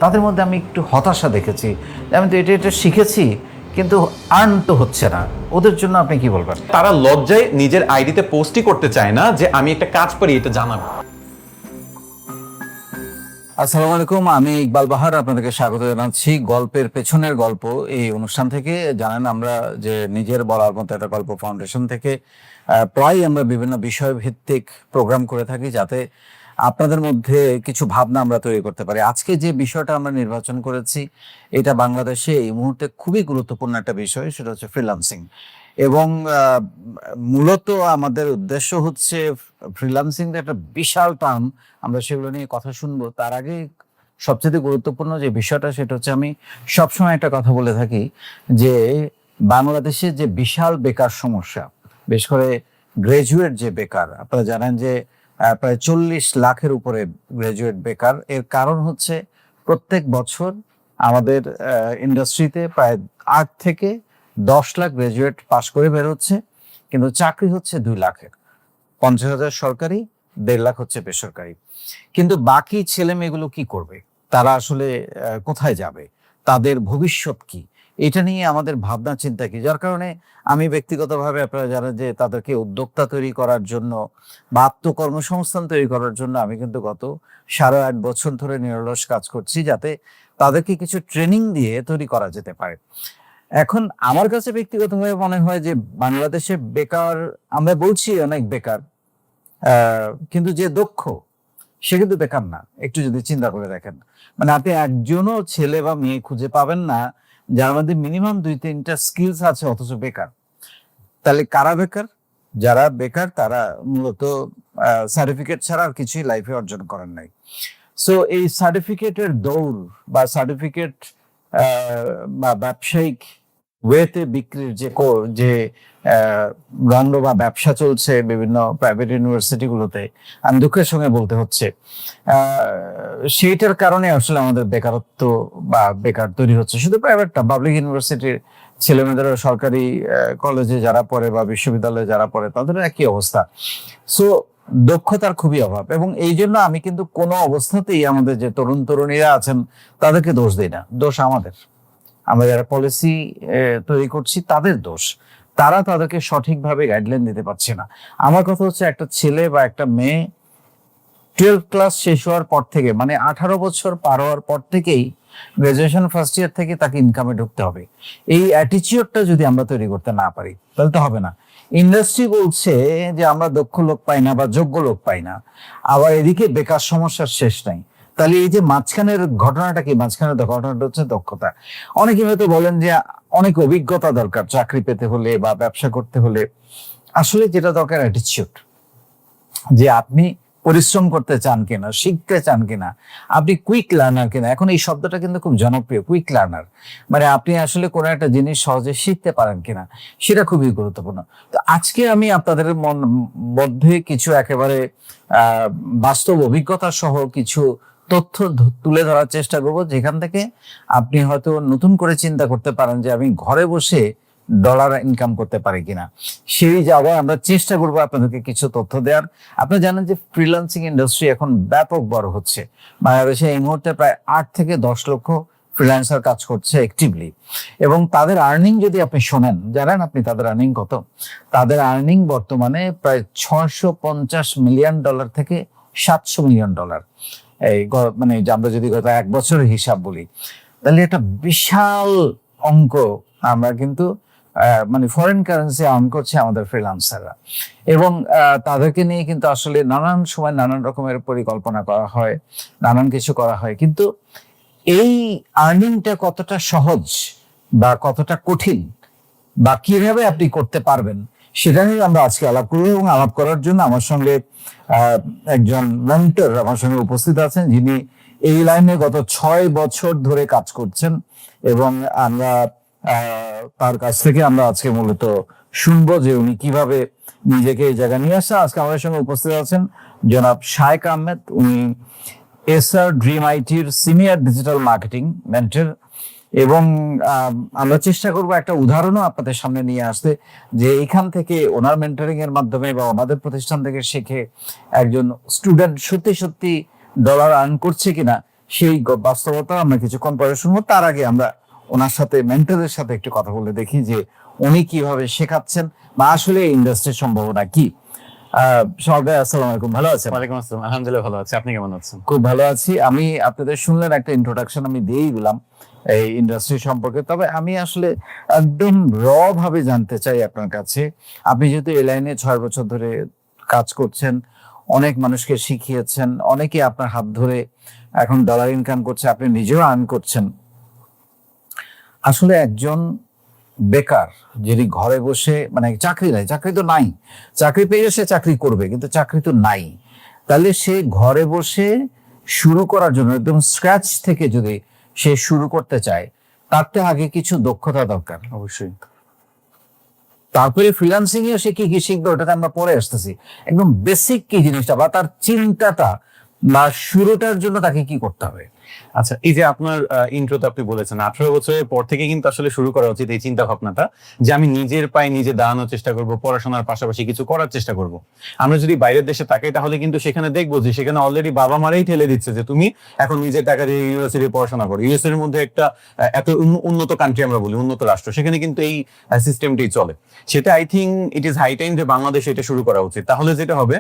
তাদের মধ্যে আমি একটু হতাশা দেখেছি। আমি তো এটা শিখেছি কিন্তু আর্ন তো হচ্ছে না। ওদের জন্য আপনি কি বলবেন? তারা লজ্জায় নিজের আইডিতে পোস্টই করতে চায় না যে আমি একটা কাজ পারি এটা জানাবো। আসসালামু আলাইকুম, আমি ইকবাল বাহার আপনাদেরকে স্বাগত জানাচ্ছি গল্পের পেছনের গল্প এই অনুষ্ঠান থেকে। জানেন আমরা যে নিজের বলার মতো একটা গল্প ফাউন্ডেশন থেকে প্রায় আমরা বিভিন্ন বিষয় ভিত্তিক প্রোগ্রাম করে থাকি যাতে আপনাদের মধ্যে কিছু ভাবনা আমরা তৈরি করতে পারি। আজকে যে বিষয়টা আমরা নির্বাচন করেছি এটা বাংলাদেশে এই মুহূর্তে খুবই গুরুত্বপূর্ণ একটা বিষয়, সেটা হচ্ছে ফ্রিল্যান্সিং। এবং মূলত আমাদের উদ্দেশ্য হচ্ছে ফ্রিল্যান্সিং একটা বিশাল টার্ম, আমরা সেগুলো নিয়ে কথা শুনবো। তার আগে সবচেয়ে গুরুত্বপূর্ণ যে বিষয়টা সেটা হচ্ছে আমি সবসময় একটা কথা বলে থাকি যে বাংলাদেশে যে বিশাল বেকার সমস্যা, বিশেষ করে গ্রাজুয়েট যে বেকার, আপনারা জানেন যে প্রায় 40 লাখের উপরে গ্রাজুয়েট বেকার। এর কারণ হচ্ছে প্রত্যেক বছর আমাদের ইন্ডাস্ট্রিতে প্রায় 8 থেকে 10 লাখ গ্রাজুয়েট পাশ করে বের হচ্ছে, কিন্তু চাকরি হচ্ছে 2 লাখের, 50,000 সরকারি, 1.5 লাখ হচ্ছে বেসরকারি। কিন্তু বাকি ছেলে মেয়েগুলো কি করবে? তারা আসলে কোথায় যাবে? তাদের ভবিষ্যৎ কি? এটা নিয়ে আমাদের ভাবনা চিন্তা কি? যার কারণে আমি ব্যক্তিগতভাবে, আপনারা জানেন যে তাদেরকে উদ্যোক্তা তৈরি করার জন্য বা আত্মকর্মসংস্থান তৈরি করার জন্য আমি কিন্তু গত 8.5 বছর ধরে নিরলস কাজ করছি যাতে তাদেরকে কিছু ট্রেনিং দিয়ে তৈরি করা যেতে পারে। এখন আমার কাছে ব্যক্তিগতভাবে মনে হয় যে বাংলাদেশে বেকার, আমরা বলছি অনেক বেকার, কিন্তু যে দক্ষ সে কিন্তু বেকার না। একটু যদি চিন্তা করে দেখেন, মানে আপনি একজনও ছেলে বা মেয়ে খুঁজে পাবেন না যার মধ্যে মিনিমাম 2-3টা স্কিলস আছে অথচ বেকার। তাহলে কারা বেকার? যারা বেকার তারা মূলত সার্টিফিকেট ছাড়া আর কিছুই লাইফে অর্জন করেন নাই। সো এই সার্টিফিকেটের দৌড় বা সার্টিফিকেট বা ব্যবসায়িক ওয়েতে বিক্রির যে রঙ্গ বা ব্যবসা চলছে বিভিন্ন প্রাইভেট ইউনিভার্সিটি গুলোতে, আমি দুঃখের সঙ্গে বলতে হচ্ছে সেইটার কারণে আসলে আমাদের বেকারত্ব বা বেকার তৈরি হচ্ছে। শুধু প্রাইভেটটা, পাবলিক ইউনিভার্সিটির ছেলেমেয়েদের, সরকারি কলেজে যারা পড়ে বা বিশ্ববিদ্যালয়ে যারা পড়ে তাদের একই অবস্থা। সো দক্ষতার খুবই অভাব, এবং এই জন্য আমি কিন্তু কোনো অবস্থাতেই আমাদের যে তরুণ তরুণীরা আছেন তাদেরকে দোষ দিই না। দোষ আমাদের, আমরা যারা পলিসি তৈরি করছি তাদের দোষ। তারা তাদেরকে সঠিকভাবে গাইডলাইন দিতে পারছে না। আমার কথা হচ্ছে একটা ছেলে বা একটা মেয়ে 12 ক্লাস শেষ হওয়ার পর থেকে, মানে 18 বছর পার হওয়ার পর থেকেই গ্রাজুয়েশন ফার্স্ট ইয়ার থেকে তাকে ইনকামে ঢুকতে হবে। এই অ্যাটিচিউডটা যদি আমরা তৈরি করতে না পারি তাহলে তো হবে না। ইন্ডাস্ট্রি বলছে যে আমরা দক্ষ লোক পাই না বা যোগ্য লোক পাই না, আবার এদিকে বেকার সমস্যার শেষ নাই। তাহলে এই যে মাঝখানের ঘটনাটা কি? মাঝখানের ঘটনাটা হচ্ছে দক্ষতা। অনেকে হয়তো বলেন যে অনেক অভিজ্ঞতা দরকার চাকরি পেতে হলে বা ব্যবসা করতে হলে। আসলে যেটা দরকার অ্যাটিচিউড, যে আপনি পরিশ্রম করতে চান কিনা, শিখতে চান কিনা, আপনি কুইক লার্নার কিনা। এখন এই শব্দটা কিন্তু খুব জনপ্রিয়, কুইক লার্নার, মানে আপনি আসলে কোনো একটা জিনিস সহজে শিখতে পারেন কিনা, সেটা খুবই গুরুত্বপূর্ণ। তো আজকে আমি আপনাদের মধ্যে কিছু একেবারে বাস্তব অভিজ্ঞতা সহ কিছু তথ্য তুলে ধরার চেষ্টা করব, যেখান থেকে আপনি হয়তো নতুন করে চিন্তা করতে পারেন যে আমি ঘরে বসে ডলার ইনকাম করতে পারি কিনা। সেই জায়গায় আমরা চেষ্টা করবো আপনাদেরকে কিছু তথ্য দেওয়ার। আপনি জানেন যে ফ্রিল্যান্সিং ইন্ডাস্ট্রি এখন ব্যাপক বড় হচ্ছে। বাংলাদেশে এই মুহূর্তে প্রায় 8 থেকে 10 লক্ষ ফ্রিল্যান্সার কাজ করছে অ্যাক্টিভলি, এবং তাদের আর্নিং যদি আপনি শোনেন, জানেন আপনি তাদের আর্নিং কত? তাদের আর্নিং বর্তমানে প্রায় $650 মিলিয়ন থেকে $700 মিলিয়ন। এই মানে আমরা যদি গত 1 বছরের হিসাব বলি তাহলে একটা বিশাল অঙ্ক আমরা কিন্তু মানে ফরেন কারেন্সি আর্ন করছে আমাদের ফ্রিল্যান্সাররা। এবং তাদেরকে নিয়ে কিন্তু আসলে নানান সময় নানান রকমের পরিকল্পনা করা হয়, নানান কিছু করা হয়, কিন্তু এই আর্নিংটা কতটা সহজ বা কতটা কঠিন বা কিভাবে আপনি করতে পারবেন সেটা নিয়ে আমরা আজকে আলাপ করব। এবং আলাপ করার জন্য আমার সঙ্গে একজন মেন্টর আমার সঙ্গে উপস্থিত আছেন, যিনি এই লাইনে গত 6 বছর ধরে কাজ করছেন, এবং আমরা তার কাছ থেকে আমরা আজকে মূলত শুনবো যে উনি কিভাবে নিজেকে এই জায়গায় নিয়ে আসছেন। আজকে আমাদের সঙ্গে উপস্থিত আছেন জনাব শায়েক আহমেদ। উনি এসআর ড্রিম আইটির সিনিয়র ডিজিটাল মার্কেটিং মেন্টর, এবং আমরা চেষ্টা করবো একটা উদাহরণও আপনাদের সামনে নিয়ে আসতে, যে এখান থেকে ওনার মেন্টরিং এর মাধ্যমে বা ওনাদের প্রতিষ্ঠান থেকে শিখে একজন স্টুডেন্ট সত্যি সত্যি ডলার আর্ন করছে কিনা সেই বাস্তবতা আমরা কিছুক্ষণ পরে শুনবো। তার আগে আমরা ওনার সাথে মেন্টরের সাথে একটু কথা বলে দেখি যে উনি কিভাবে শেখাচ্ছেন বা আসলে ইন্ডাস্ট্রির সম্ভাবনা কি। সবাই আসসালামু আলাইকুম, ভালো আছেন? ওয়ালাইকুম আসসালাম, আলহামদুলিল্লাহ ভালো আছি। আপনি কেমন আছেন? খুব ভালো আছি। আমি আপনাদের শুনলেন একটা ইন্ট্রোডাকশন আমি দিয়েই দিলাম এই ইন্ডাস্ট্রি সম্পর্কে। তবে আমি আসলে একদম ভাবে জানতে চাই আপনার কাছে, আপনি যেহেতু এই লাইনে 6 বছর ধরে কাজ করছেন, অনেক মানুষকে শিখিয়েছেন, অনেকে আপনার হাত ধরে এখন ডলার ইনকাম করছে, আপনি নিজেও আর্ন করছেন। আসলে একজন বেকার যিনি ঘরে বসে, মানে চাকরি নাই, চাকরি তো নাই, চাকরি পেয়ে সে চাকরি করবে কিন্তু চাকরি তো নাই, তাহলে সে ঘরে বসে শুরু করার জন্য একদম স্ক্র্যাচ থেকে যদি সে শুরু করতে চায়, তার তো আগে কিছু দক্ষতা দরকার। অবশ্যই। তারপরে ফ্রিল্যান্সিং এ সে কি কি শিখবে ওটাতে আমরা পরে আসতেছি। একদম বেসিক কি জিনিসটা বা তার চিন্তাটা বা শুরুটার জন্য তাকে কি করতে হবে? আচ্ছা, এই যে আপনার ইন্ট্রোতে আপনি বলেছেন 18 বছরের পর থেকে কিন্তু আসলে শুরু করা উচিত এই চিন্তা ভাবনাটা, যে আমি নিজের পায়ে নিজে দাঁড়ানোর চেষ্টা করব, পড়াশোনার পাশাপাশি কিছু করার চেষ্টা করব। আমরা যদি বাইরের দেশে তাকাই তাহলে কিন্তু সেখানে দেখবো যে সেখানে অলরেডি বাবা মারাই ঠেলে দিচ্ছে যে তুমি এখন নিজের টাকা দিয়ে ইউনিভার্সিটি পড়াশোনা করো। ইউএস এর মধ্যে একটা এত উন্নত কান্ট্রি, আমরা বলি উন্নত রাষ্ট্র, সেখানে কিন্তু এই সিস্টেমটাই চলে। সেটা I think it is high time যে বাংলাদেশে এটা শুরু করা উচিত। তাহলে যেটা হবে,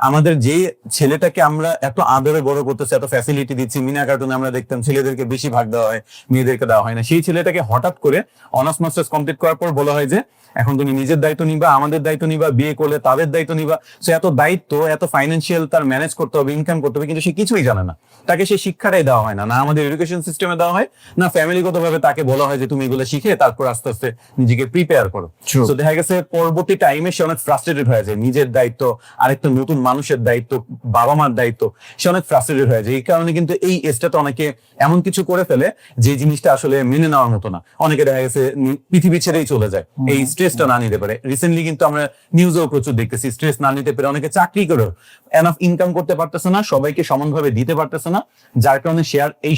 আমাদের যে ছেলেটাকে আমরা এত আদরে বড় করতেছি, এত ফ্যাসিলিটি দিচ্ছি, মিনা কার্টুনে আমরা দেখতাম ছেলেদেরকে বেশি ভাগ দেওয়া হয়, মেয়েদেরকে দেওয়া হয় না, সেই ছেলেটাকে হঠাৎ করে অনার্স মাস্টার্স কমপ্লিট করার পর বলা হয় যে এখন তুমি নিজের দায়িত্ব নিবা, আমাদের দায়িত্ব নিবা, বিয়ে করলে তাদের দায়িত্ব নিবা। সে এত দায়িত্ব, এত ফাইন্যান্সিয়াল তার ম্যানেজ করতে হবে, ইনকাম করতে হবে, কিন্তু সে কিছুই জানে না। তাকে সেই শিক্ষাটাই দেওয়া হয় না, না আমাদের এডুকেশন সিস্টেমে দেওয়া হয়, না ফ্যামিলিগত ভাবে তাকে বলা হয় যে তুমি এগুলো শিখে তারপর আস্তে আস্তে নিজেকে প্রিপেয়ার করো। True. তো দেখা গেছে পরবর্তী টাইমে সে অনেক ফ্রাস্ট্রেটেড হয়ে যায়, নিজের দায়িত্ব, আরেকটা নতুন মানুষের দায়িত্ব, বাবা মার দায়িত্ব, সে অনেক ফ্রাস্ট্রেটেড হয়ে যায়। এই কারণে কিন্তু এই এজটাতে অনেকে এমন কিছু করে ফেলে যে জিনিসটা আসলে মেনে নেওয়ার মতো না। অনেকে দেখা গেছে পৃথিবী ছেড়েই চলে যায় এই স্ট্রেসটা না নিতে পারে। রিসেন্টলি কিন্তু আমরা নিউজেও প্রচুর দেখতেছি, স্ট্রেস না নিতে পেরে অনেকে চাকরি করেও এনাফ ইনকাম করতে পারতেছে না, সবাইকে সমানভাবে দিতে পারতেছে না, যার কারণে সে আর এই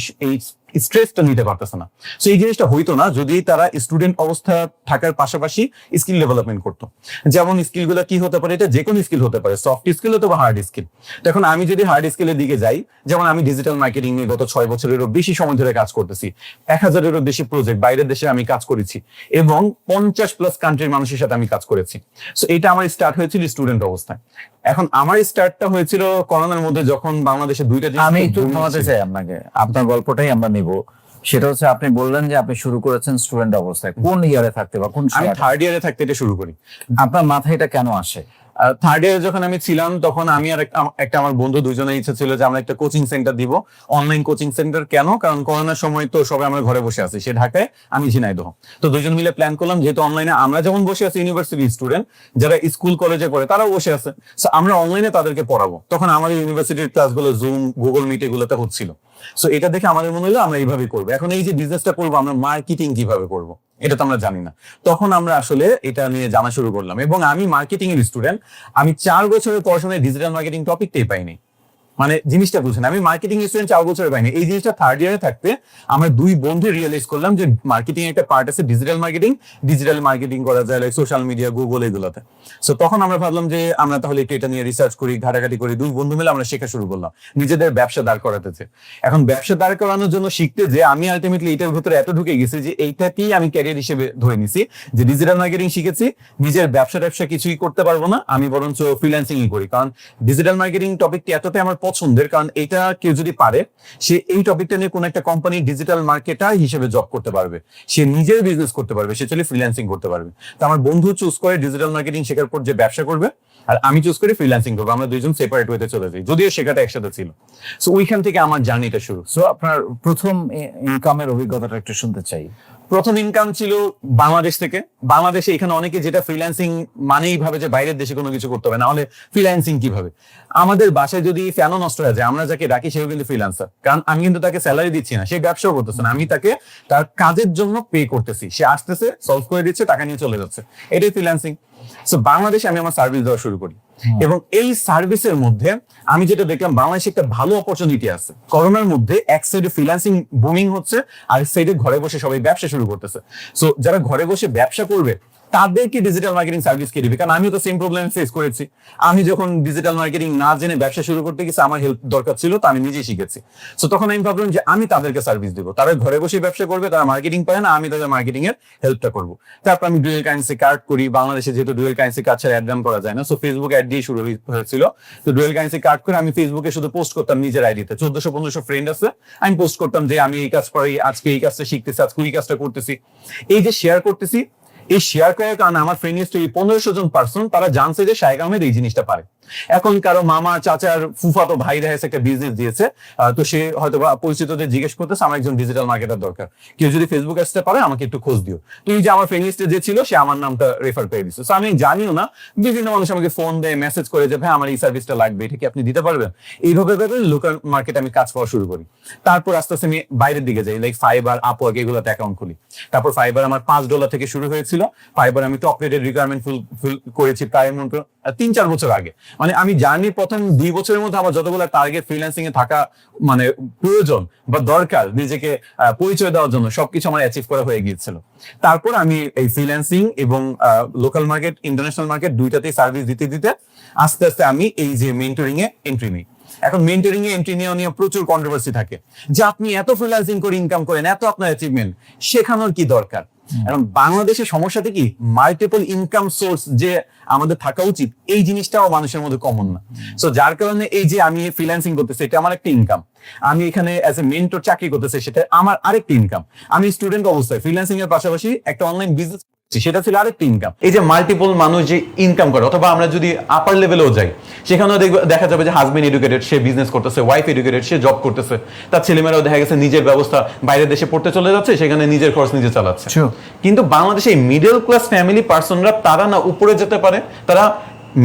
স্ট্রেসটা নিতে পারতেছে না। সো এই জিনিসটা হইতো না যদি তারা স্টুডেন্ট অবস্থা থাকার পাশাপাশি স্কিল ডেভেলপমেন্ট করতো। যেমন স্কিল গুলো কি হতে পারে, এটা যে কোনো স্কিল হতে পারে, সফট স্কিল অথবা হার্ড স্কিল। এখন আমি যদি হার্ড স্কিলের দিকে যাই, যেমন আমি ডিজিটাল মার্কেটিং নিয়ে গত 6 বছরেরও বেশি সময় ধরে কাজ করতেছি, 1000-এরও বেশি প্রজেক্ট বাইরের দেশে আমি কাজ করেছি এবং 50+ কান্ট্রির মানুষের সাথে আমি কাজ করেছি। সো এটা আমার স্টার্ট হয়েছিল স্টুডেন্ট অবস্থায়। এখন আমার স্টার্টটা হয়েছিল করোনার মধ্যে, যখন বাংলাদেশে দুইটা জিনিস আমি একটু খুব boom থামাতে ছিল। চাই আপনাকে, আপনার গল্পটাই আমরা নিব। সেটা হচ্ছে আপনি বললেন যে আপনি শুরু করেছেন স্টুডেন্ট অবস্থায়, কোন ইয়ারে থাকতে বা কোন আমি সালে? থার্ড ইয়ারে থাকতে এটা শুরু করি। আপনার মাথায় এটা কেন আসে? থার্ড ইয়ারে যখন আমি ছিলাম তখন আমি আর একটা আমার বন্ধু, দুজনের ইচ্ছা ছিল যে আমরা একটা কোচিং সেন্টার দিব, অনলাইন কোচিং সেন্টার। কেন? কারণ করোনার সময় তো সবাই আমরা ঘরে বসে আছি, সে ঢাকায়, আমি ঝিনাইদহ। তো দুজন মিলে প্ল্যান করলাম, যেহেতু অনলাইনে আমরা যেমন বসে আছি, ইউনিভার্সিটি স্টুডেন্ট যারা স্কুল কলেজে পড়ে তারাও বসে আছে, সো আমরা অনলাইনে তাদেরকে পড়াবো। তখন আমাদের ইউনিভার্সিটির ক্লাসগুলো জুম, গুগল মিট এগুলোতে হচ্ছিল। সো এটা দেখে আমাদের মনে হলো আমরা এইভাবে করবো। এখন এই যে বিজনেসটা করবো, আমরা মার্কেটিং কিভাবে করবো এটা তো আমরা জানি না। তখন আমরা আসলে এটা নিয়ে জানা শুরু করলাম, এবং আমি মার্কেটিং এর স্টুডেন্ট। আমি 4 বছরের পড়াশোনায় ডিজিটাল মার্কেটিং টপিকটাই পাইনি। মানে জিনিসটা বুঝেন, আমি মার্কেটিং স্টুডেন্ট 4 বছরের পাইনি। এই জিনিসটা থার্ড ইয়ারে থাকতে আমরা দুই বন্ধু রিয়েলাইজ করলাম যে মার্কেটিং একটা পার্ট আছে ডিজিটাল মার্কেটিং করা যায় লাইক সোশ্যাল মিডিয়া, গুগল এগুলোতে। সো তখন আমরা ভাবলাম যে আমরা তাহলে একটু এটা নিয়ে রিসার্চ করি, ঘাটাঘাটি করি। দুই বন্ধু মিলে আমরা শেখা শুরু করলাম নিজেদের ব্যবসা দাঁড় করাতেছে। এখন ব্যবসা দাঁড় করানোর জন্য শিখতে যে আমি আলটিমেটলি এটার ভিতরে এত ঢুকে গেছি যে এইটাকেই আমি ক্যারিয়ার হিসেবে ধরে নিছি, যে ডিজিটাল মার্কেটিং শিখেছি, নিজের ব্যবসা কিছুই করতে পারবো না, আমি বরঞ্চ ফ্রিল্যান্সিংই করি। কারণ ডিজিটাল মার্কেটিং টপিকটি এতটাই আমার পছন্দের, কারণ এটা কেউ যদি পারে, সে এই টপিকটা নিয়ে কোন একটা কোম্পানি ডিজিটাল মার্কেটার হিসেবে জব করতে পারবে, সে নিজের বিজনেস করতে পারবে, সে চলে ফ্রিল্যান্সিং করতে পারবে। তো আমার বন্ধু চুজ করে ডিজিটাল মার্কেটিং শেখার পর যে ব্যবসা করবে, আর আমি চুজ করি ফ্রিল্যান্সিং করবো। আমরা দুইজন সেপারেট ওয়েতে চলে যাই, যদিও শেখাটা একসাথে ছিল। সো ওইখান থেকে আমার জার্নিটা শুরু। সো আপনার প্রথম ইনকামের অভিজ্ঞতাটা একটু শুনতে চাই। প্রথম ইনকাম ছিল বাংলাদেশ থেকে। বাংলাদেশে এখানে অনেকে যেটা ফ্রিল্যান্সিং মানেই ভাবে যে বাইরের দেশে কোনো কিছু করতে হবে, না হলে ফ্রিল্যান্সিং কিভাবে। আমাদের বাসায় যদি ফ্যানও নষ্ট হয়ে যায়, আমরা যাকে ডাকি সেও কিন্তু ফ্রিল্যান্সার, কারণ আমি কিন্তু তাকে স্যালারি দিচ্ছি না, সে ব্যবসাও করতেছে না, আমি তাকে তার কাজের জন্য পে করতেছি, সে আসতেছে, সলভ করে দিচ্ছে, টাকা নিয়ে চলে যাচ্ছে, এটাই ফ্রিল্যান্সিং। সো বাংলাদেশে আমি আমার সার্ভিস দেওয়া শুরু করি, এবং এই সার্ভিসের মধ্যে আমি যেটা দেখলাম, বাংলাদেশে একটা ভালো অপরচুনিটি আছে। করোনার মধ্যে এক সাইডে ফ্রিল্যান্সিং বুমিং হচ্ছে, আর এক সাইডে ঘরে বসে সবাই ব্যবসা শুরু করতেছে। সো যারা ঘরে বসে ব্যবসা করবে তাদেরকে ডিজিটাল মার্কেটিং সার্ভিস কে দিবে? কারণ আমিও তো সেম প্রবলেম ফেস করেছি। আমি যখন ডিজিটাল মার্কেটিং না জেনে ব্যবসা শুরু করতে গেছি, আমার হেল্প দরকার ছিল, তো আমি নিজেই শিখেছি। সো তখন আমি ভাবলাম যে আমি তাদেরকে সার্ভিস দেবো, তারা ঘরে বসে ব্যবসা করবে, তারা মার্কেটিং পায় না, আমি তাদের মার্কেটিং এর হেল্পটা করবো। তারপর আমি ডুয়েল কারেন্সি কার্ড করি, বাংলাদেশে যেহেতু ডুয়েল কারেন্সি কার্ড ছাড়া অ্যাড রান করা যায় না, সো ফেসবুক অ্যাড দিয়ে শুরু হয়েছিল। তো ডুয়েল কারেন্সি কার্ড করে আমি ফেসবুকে শুধু পোস্ট করতাম নিজের আইডিতে, 1400-1500 ফ্রেন্ড আছে, আমি পোস্ট করতাম যে আমি এই কাজ করি, আজকে এই কাজটা শিখতেছি, আজকে এই কাজটা করতেছি। এই যে শেয়ার করতেছি, এই শেয়ার করার কারণে আমার ফ্রেন্ড লিস্টে 1500 জন পার্সন তারা জানছে যে শায়েক আহমেদ এই জিনিসটা পারে। এখন কারো মামা, চাচার, ফুফাতো ভাই দেখা একটা বিজনেস দিয়েছে, তো সে হয়তো বা পরিচিতদের জিজ্ঞেস করতেছে আমার একজন ডিজিটাল মার্কেটার দরকার, কেউ যদি ফেসবুক আসতে পারে আমাকে একটু খোঁজ দিও। তো এই যে আমার ফ্রেন্ড লিস্টে যে ছিল সে আমার নামটা রেফার করে দিচ্ছে। সো আমি জানিও না, বিভিন্ন মানুষ আমাকে ফোন দেয়, মেসেজ করে যে ভাই আমার এই সার্ভিসটা লাগবে, এটা কি আপনি দিতে পারবেন? এইভাবে লোকাল মার্কেটে আমি কাজ পাওয়া শুরু করি। তারপর আস্তে আস্তে আমি বাইরের দিকে যাই, লাইক ফাইবার, আপওয়ার্ক, এগুলোতে অ্যাকাউন্ট খুলি। তারপর ফাইবার আমার $5 থেকে শুরু হয়েছিল। ফাইবার আমি টপ রেটেড রিকোয়ারমেন্ট ফুল করেছি প্রায় 3-4 বছর আগে। মানে আমি জার্নির প্রথম 2 বছরের মধ্যে আমার যতগুলো টার্গেট ফ্রিল্যান্সিং এ থাকা মানে প্রয়োজন বা দরকার নিজেকে পরিচয় দেওয়ার জন্য, সবকিছু আমার অ্যাচিভ করা হয়ে গিয়েছিল। তারপর আমি এই ফ্রিল্যান্সিং এবং লোকাল মার্কেট, ইন্টারন্যাশনাল মার্কেট দুইটাতেই সার্ভিস দিতে দিতে আস্তে আস্তে আমি এই যে মেন্টরিং এ এন্ট্রি নিই। এখন মেন্টরিং এ এন্ট্রি নিয়ে প্রচুর কন্ট্রোভার্সি থাকে যে আপনি এত ফ্রিল্যান্সিং করে ইনকাম করেন, এত আপনার অ্যাচিভমেন্ট, শেখানোর কি দরকার? এখন বাংলাদেশের সমস্যাটা কি, মাল্টিপল ইনকাম সোর্স যে আমাদের থাকা উচিত, এই জিনিসটাও মানুষের মধ্যে কমন না। সো যার কারণে এই যে আমি ফ্রিল্যান্সিং করতেছি, এটা আমার একটা ইনকাম। আমি এখানে অ্যাজ এ মেন্টর চাকরি করতেছি, সেটা আমার আরেকটা ইনকাম। আমি স্টুডেন্ট অবস্থায় ফ্রিল্যান্সিং এর পাশাপাশি একটা অনলাইন বিজনেস, সেটা ছিল আরেকটা ইনকাম। এই যে মাল্টিপল মানুষ যে ইনকাম করে, অথবা আমরা যদি আপার লেভেলেও যাই, সেখানেও দেখা যাবে যে হাজবেন্ড এডুকেটেড, সে বিজনেস করতেছে, ওয়াইফ এডুকেটেড, সে জব করতেছে, তার ছেলেমেয়েরাও দেখা গেছে নিজের ব্যবস্থা, বাইরের দেশে পড়তে চলে যাচ্ছে, সেখানে নিজের খরচ নিজে চালাচ্ছে। কিন্তু বাংলাদেশে এই মিডল ক্লাস ফ্যামিলি পার্সনরা, তারা না উপরে যেতে পারে, তারা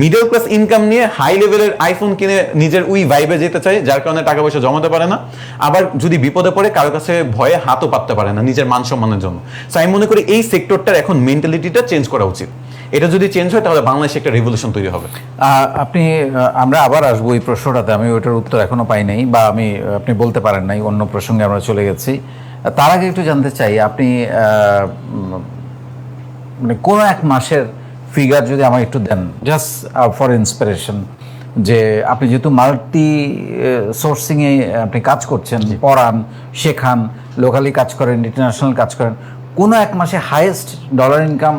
মিডল ক্লাস ইনকাম নিয়ে হাই লেভেলের আইফোন কিনে নিজের ওই ভাইবে যেতে চায়, যার কারণে টাকা পয়সা জমাতে পারে না। আবার যদি বিপদে পড়ে কারো কাছে ভয়ে হাতও পাততে পারে না নিজের মান সম্মানের জন্য। সো আমি মনে করি এই সেক্টরটার এখন মেন্টালিটিটা চেঞ্জ করা উচিত। এটা যদি চেঞ্জ হয় তাহলে বাংলাদেশে একটা রেভলিউশন তৈরি হবে। আমরা আবার আসবো এই প্রশ্নটাতে, আমি ওইটার উত্তর এখনো পাই নাই, বা আপনি বলতে পারেন নাই, অন্য প্রসঙ্গে আমরা চলে গেছি। তার আগে একটু জানতে চাই, আপনি মানে কোনো এক মাসের ফিগার যদি আমাকে একটু দেন, জাস্ট ফর ইন্সপিরেশন, যে আপনি যেহেতু মাল্টি সোর্সিং এ আপনি কাজ করছেন, পড়ান, শেখান, লোকালি কাজ করেন, ইন্টারন্যাশনাল কাজ করেন, কোনো এক মাসে হাইয়েস্ট ডলার ইনকাম?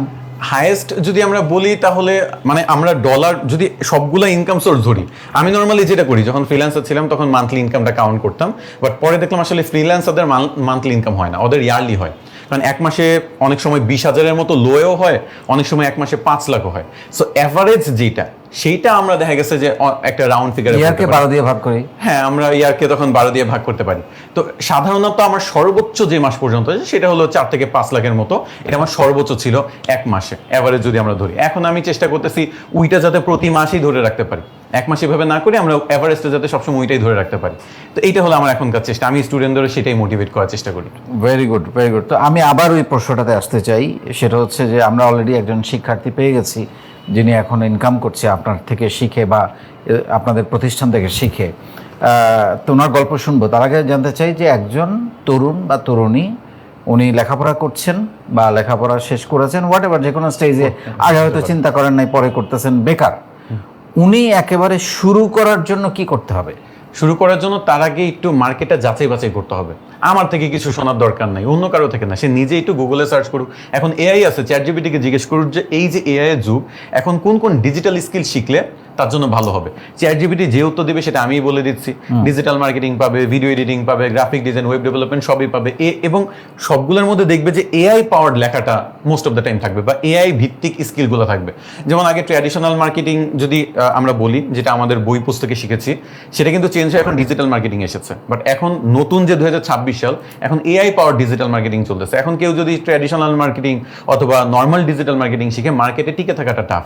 হাইয়েস্ট যদি আমরা বলি তাহলে মানে আমরা ডলার যদি সবগুলো ইনকাম সোর্স ধরি, আমি নর্মালি যেটা করি, যখন ফ্রিল্যান্সার ছিলাম তখন মান্থলি ইনকামটা কাউন্ট করতাম, বাট পরে দেখলাম আসলে ফ্রিল্যান্সারদের মান্থলি ইনকাম হয় না, ওদের ইয়ারলি হয়। কারণ এক মাসে অনেক সময় 20,000-এর মতো লোয়েও হয়, অনেক সময় এক মাসে 5 লাখও হয়। সো অ্যাভারেজ যেটা, সেইটা আমরা দেখা গেছে যে একটা রাউন্ড ফিগার, ইয়ারকে 12 দিয়ে ভাগ করি। হ্যাঁ, আমরা ইয়ারকে তখন 12 দিয়ে ভাগ করতে পারি। তো সাধারণত আমার সর্বোচ্চ যে মাস পর্যন্ত সেটা হলো 4 থেকে 5 লাখের মতো, এটা আমার সর্বোচ্চ ছিল এক মাসে, এভারেজ যদি আমরা ধরি। এখন আমি চেষ্টা করতেছি ওইটা যাতে প্রতি মাসেই ধরে রাখতে পারি, এক মাসে এভাবে না করে আমরা এভারেজটা যাতে সবসময় ওইটাই ধরে রাখতে পারি। তো এইটা হলো আমার এখনকার চেষ্টা, আমি স্টুডেন্টদের সেটাই মোটিভেট করার চেষ্টা করি। Very good, very good. তো আমি আবার ওই প্রশ্নটাতে আসতে চাই, সেটা হচ্ছে যে আমরা অলরেডি একজন শিক্ষার্থী পেয়ে গেছি যিনি এখন ইনকাম করছে আপনার থেকে শিখে বা আপনাদের প্রতিষ্ঠান থেকে শিখে, তো ওনার গল্প শুনবো। তার আগে জানতে চাই যে একজন তরুণ বা তরুণী, উনি লেখাপড়া করছেন বা লেখাপড়া শেষ করেছেন, হোয়াট এভার, যে কোনো স্টেজে, আগে হয়তো চিন্তা করেন নাই, পরে করতেছেন, বেকার, উনি একেবারে শুরু করার জন্য কি করতে হবে? শুরু করার জন্য তার আগে একটু মার্কেটটা যাচাই বাছাই করতে হবে। আমার থেকে কিছু শোনার দরকার নাই, অন্য কারো থেকে না, সে নিজে একটু গুগলে সার্চ করুক। এখন এআই আছে, চ্যাটজিপিটিকে জিজ্ঞেস করুক যে এই যে এআই এর যুগ, এখন কোন কোন ডিজিটাল স্কিল শিখলে তার জন্য ভালো হবে। চ্যাটজিপিটি যে উত্তর দিবে সেটা আমিই বলে দিচ্ছি। ডিজিটাল মার্কেটিং পাবে, ভিডিও এডিটিং পাবে, গ্রাফিক ডিজাইন, ওয়েব ডেভেলপমেন্ট সবই পাবে। এবং সবগুলোর মধ্যে দেখবে যে এআই পাওয়ার্ড লেখাটা মোস্ট অফ দ্য টাইম থাকবে, বা এআই ভিত্তিক স্কিলগুলো থাকবে। যেমন আগে ট্র্যাডিশনাল মার্কেটিং যদি আমরা বলি, যেটা আমাদের বই পুস্তকে শিখেছি, সেটা কিন্তু চেঞ্জ হয়ে এখন ডিজিটাল মার্কেটিং এসেছে। বাট এখন নতুন যে 2026 সাল, এখন এআই পাওয়ার ডিজিটাল মার্কেটিং চলতেছে। এখন কেউ যদি ট্র্যাডিশনাল মার্কেটিং অথবা নর্মাল ডিজিটাল মার্কেটিং শিখে, মার্কেটে টিকে থাকাটা টাফ।